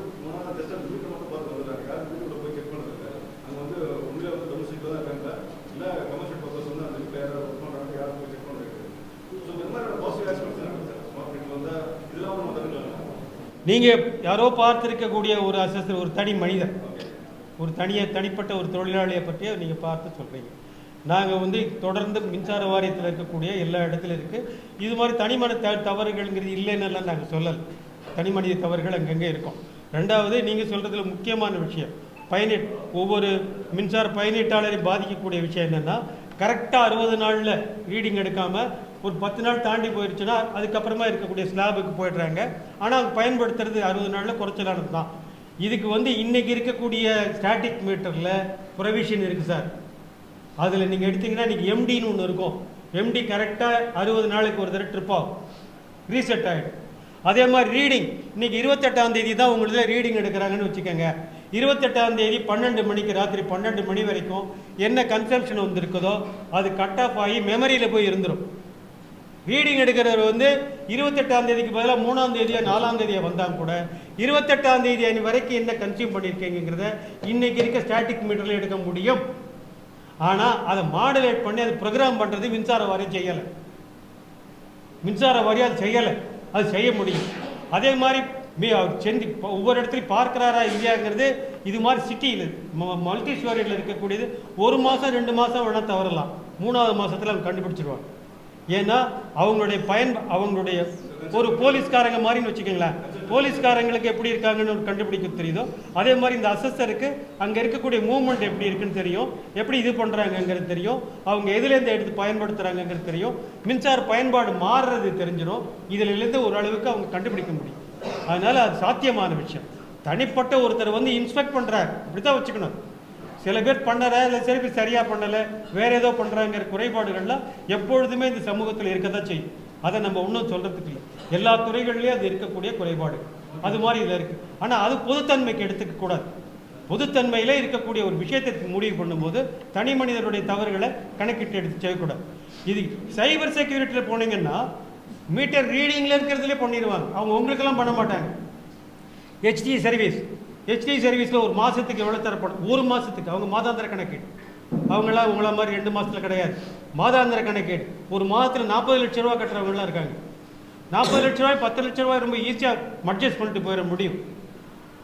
Speaker 5: ஜஸ்ட் அந்த வீட்டை மட்டும் பார்த்து வந்துடுறாங்க. யாரும் வீட்டுக்குள்ள போய் செக் பண்ணுறது அங்கே வந்து உண்மையில வந்து டொமஸ்டிக் தான் இருக்காங்க, இல்லை கமர்ஷியல் பர்பஸ் வந்து அந்த வீட்டில் யாராவது ஒர்க் பண்ணுறாங்க, யாரும் போய் செக் பண்ணுறது. ஸோ இந்த மாதிரி பாசிட்டிவ் ஆஸ்பெக்ட்ஸ் இருக்குது சார். ஸ்மார்ட் மீட்டர் வந்தால் இதெல்லாம் நம்ம தடுக்கலாம்.
Speaker 1: நீங்கள் யாரோ பார்த்துருக்கக்கூடிய ஒரு அசஸ்டர், ஒரு தனி மனிதன், ஒரு தனிப்பட்ட ஒரு தொழிலாளியை பற்றிய நீங்கள் பார்த்து சொல்கிறீங்க. நாங்கள் வந்து தொடர்ந்து மின்சார வாரியத்தில் இருக்கக்கூடிய எல்லா இடத்துல இருக்குது. இது மாதிரி தனிமனித தவறுகள்ங்கிறது இல்லைன்னு நாங்கள் சொல்லலை. தனி மனித தவறுகள் அங்கங்கே இருக்கும். ரெண்டாவது, நீங்கள் சொல்கிறதுல முக்கியமான விஷயம் ஒவ்வொரு மின்சார பயனீட்டாளரை பாதிக்கக்கூடிய விஷயம் என்னென்னா, கரெக்டாக 60 நாளில் ரீடிங் எடுக்காமல் ஒரு 10 நாள் தாண்டி போயிடுச்சுன்னா அதுக்கப்புறமா இருக்கக்கூடிய ஸ்லாபுக்கு போயிடுறாங்க. ஆனால் அவங்க பயன்படுத்துறது 60 நாளில் குறைச்சலானது தான். இதுக்கு வந்து இன்றைக்கி இருக்கக்கூடிய ஸ்டாட்டிக் மீட்டரில் ப்ரொவிஷன் இருக்குது சார். அதில் நீங்கள் எடுத்திங்கன்னா இன்றைக்கி எம்டின்னு ஒன்று இருக்கும். எம்டி கரெக்டாக 60 நாளைக்கு ஒரு தடவை ட்ரிப் ஆகும், ரீசெட் ஆகிடும். அதே மாதிரி ரீடிங் இன்றைக்கி 28ஆம் தேதி தான் உங்களுக்கு ரீடிங் எடுக்கிறாங்கன்னு வச்சுக்கோங்க. 28ஆம் தேதி 12 மணிக்கு, ராத்திரி 12 மணி வரைக்கும் என்ன கன்சம்ஷன் வந்துருக்குதோ அது கட் ஆஃப் ஆகி மெமரியில் போய் இருந்துடும். ரீடிங் எடுக்கிறவர் வந்து 28ஆம் தேதிக்கு பதிலாக 3ஆம் தேதியோ 4ஆம் தேதியோ வந்தால் கூட 28ஆம் தேதி அன்னி வரைக்கும் என்ன கன்சியூம் பண்ணியிருக்கீங்கிறத இன்றைக்கி இருக்க ஸ்டாட்டிக் மீட்டரில் எடுக்க முடியும். ஆனால் அதை மாடுலேட் பண்ணி அதை ப்ரோக்ராம் பண்ணுறது மின்சார வாரியம் செய்யலை. மின்சார வாரியம் அது செய்யலை, அது செய்ய முடியும். அதே மாதிரி செஞ்சு ஒவ்வொரு இடத்துலையும் பார்க்குறாரா இல்லையாங்கிறது இது மாதிரி சிட்டியில் மல்டி ஸ்டோரேஜில் இருக்கக்கூடியது 1 மாதம் 2 மாதம் வேணால் தவறலாம், 3ஆவது மாதத்தில் அவங்க கண்டுபிடிச்சிருவாங்க. ஏன்னா அவங்களுடைய ஒரு போலீஸ்காரங்க மாதிரின்னு வச்சுக்கோங்களேன். போலீஸ்காரங்களுக்கு எப்படி இருக்காங்கன்னு ஒரு கண்டுபிடிக்க தெரியுதோ அதே மாதிரி இந்த அசஸருக்கு அங்கே இருக்கக்கூடிய மூவ்மெண்ட் எப்படி இருக்குன்னு தெரியும், எப்படி இது பண்ணுறாங்கங்கிறது தெரியும், அவங்க எதுலேருந்து எடுத்து பயன்படுத்துகிறாங்கங்கிறது தெரியும், மின்சார பயன்பாடு மாறுறது தெரிஞ்சிடும். இதிலிருந்து ஓரளவுக்கு அவங்க கண்டுபிடிக்க முடியும். அதனால் அது சாத்தியமான விஷயம். தனிப்பட்ட ஒருத்தர் வந்து இன்ஸ்பெக்ட் பண்ணுறாரு, இப்படி தான் வச்சுக்கணும். சில பேர் பண்ணலை, இல்லை சில பேர் சரியாக பண்ணலை, வேறு ஏதோ பண்ணுறாங்கிற குறைபாடுகள்லாம் எப்பொழுதுமே இந்த சமூகத்தில் இருக்க தான் செய்யும். அதை நம்ம ஒன்றும் சொல்கிறதுக்கு இல்லை. எல்லா துறைகள்லேயும் அது இருக்கக்கூடிய குறைபாடு அது மாதிரி இதில் இருக்குது. ஆனால் அது பொதுத்தன்மைக்கு எடுத்துக்கக்கூடாது. பொதுத்தன்மையில் இருக்கக்கூடிய ஒரு விஷயத்தை முடிவு பண்ணும்போது தனி மனிதனுடைய தவறுகளை கணக்கிட்டு எடுத்து செய்யக்கூடாது. இது சைபர் செக்யூரிட்டியில் போனீங்கன்னா மீட்டர் ரீடிங்கில் இருக்கிறதுலே பண்ணிடுவாங்க. அவங்க உங்களுக்கெல்லாம் பண்ண மாட்டாங்க. ஹெச்டி சர்வீஸில் ஒரு மாதத்துக்கு எவ்வளோ தரப்படும், ஒரு மாதத்துக்கு அவங்க மாதாந்திர கணக்கீடு. அவங்களாம் உங்கள மாதிரி 2 மாதத்தில் கிடையாது, மாதாந்திர கணக்கீடு. ஒரு மாதத்தில் 40 லட்ச ரூபா கட்டுறவங்களாம் இருக்காங்க. 40 லட்ச ரூபாய் 10 லட்ச ரூபாய் ரொம்ப ஈஸியாக அட்ஜஸ்ட் பண்ணிட்டு போயிட முடியும்.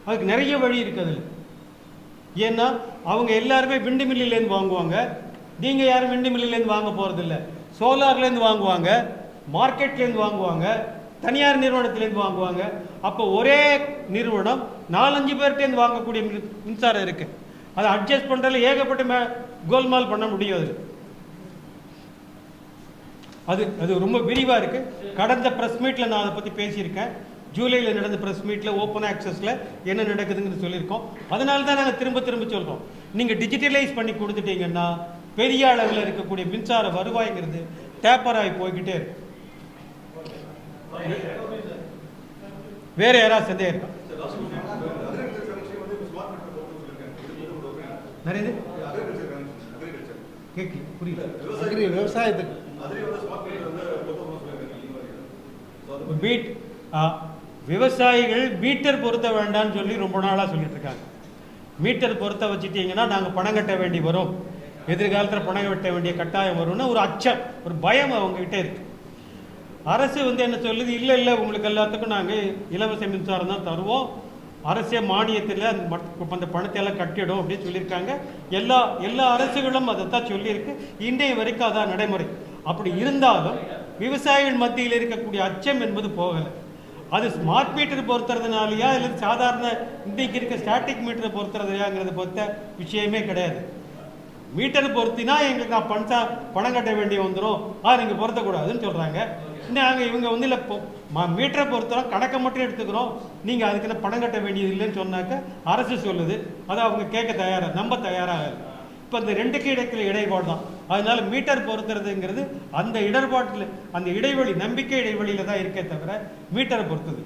Speaker 1: அதுக்கு நிறைய வழி இருக்குது அதில். ஏன்னா அவங்க எல்லாருமே விண்டு மில்லிலேருந்து வாங்குவாங்க. நீங்கள் யாரும் விண்டு மில்லிலேருந்து வாங்க போகிறதில்ல, சோலார்லேருந்து வாங்குவாங்க, மார்க்கெட்லேருந்து வாங்குவாங்க, தனியார் நிறுவனத்திலேருந்து வாங்குவாங்க. அப்போ ஒரே நிறுவனம் 4-5 பேர்கிட்டேருந்து வாங்கக்கூடிய மின்சாரம் இருக்குது. அதை அட்ஜஸ்ட் பண்ணுறதுல ஏகப்பட்ட கோல்மால் பண்ண முடியும். அது ரொம்ப விரிவாக இருக்குது. கடந்த ப்ரெஸ் மீட்டில் நான் அதை பற்றி பேசியிருக்கேன். ஜூலையில் நடந்த ப்ரெஸ் மீட்டில் ஓப்பன் ஆக்சஸில் என்ன நடக்குதுன்னு சொல்லியிருக்கோம். அதனால தான் நாங்கள் திரும்ப சொல்கிறோம், நீங்கள் டிஜிட்டலைஸ் பண்ணி கொடுத்துட்டீங்கன்னா பெரிய அளவில் இருக்கக்கூடிய மின்சார வருவாய்ங்கிறது டேப்பர் ஆகி போய்கிட்டே இருக்கு. வேற யாராவது சந்தேகம் இருக்கா? நிறைய புரியல.
Speaker 3: விவசாயத்துக்கு
Speaker 1: விவசாயிகள் மீட்டர் பொருத்த வேண்டாம்னு சொல்லி ரொம்ப நாளாக சொல்லிட்டு இருக்காங்க. மீட்டர் பொருத்த வச்சுட்டீங்கன்னா நாங்கள் பணம் கட்ட வேண்டி வரும், எதிர்காலத்தில் பணம் கட்ட வேண்டிய கட்டாயம் வரும்னு ஒரு அச்சம், ஒரு பயம் அவங்ககிட்ட இருக்கு. அரசு வந்து என்ன சொல்லுது, இல்லை உங்களுக்கு எல்லாத்துக்கும் நாங்கள் இலவச மின்சாரம் தான் தருவோம், அரசே மானியத்தில் அந்த பணத்தை எல்லாம் கட்டிடும் அப்படின்னு சொல்லியிருக்காங்க. எல்லா அரசுகளும் அதை தான் சொல்லியிருக்கு. இன்றைய வரைக்கும் அதான் நடைமுறை. அப்படி இருந்தாலும் விவசாயிகள் மத்தியில் இருக்கக்கூடிய அச்சம் என்பது போகலை. அது ஸ்மார்ட் மீட்டர் பொறுத்துறதுனாலையா இல்லை சாதாரண இன்றைக்கு இருக்க ஸ்டாட்டிக் மீட்டரை பொறுத்துறதையாங்கிறத பொறுத்த விஷயமே கிடையாது. மீட்டர் பொறுத்தினா எங்களுக்கு நான் பணம் கட்ட வேண்டிய வந்துடும், நீங்கள் பொருத்தக்கூடாதுன்னு சொல்கிறாங்க. நாங்கள் இவங்க வந்து இல்லை மீட்டரை பொறுத்தவரை கணக்கை மட்டும் எடுத்துக்கிறோம், நீங்கள் அதுக்கு பணம் கட்ட வேண்டியது இல்லைன்னு சொன்னாக்க அரசு சொல்லுது. அதை அவங்க கேட்க நம்ப தயாராக இல்லை. இப்போ அந்த 2க்கு இடைக்கிற இடைப்பாடு தான். அதனால மீட்டர் பொறுத்துறதுங்கிறது அந்த இடர்பாட்டில் அந்த இடைவெளி நம்பிக்கை இடைவெளியில் தான் இருக்கே தவிர மீட்டரை பொறுத்தது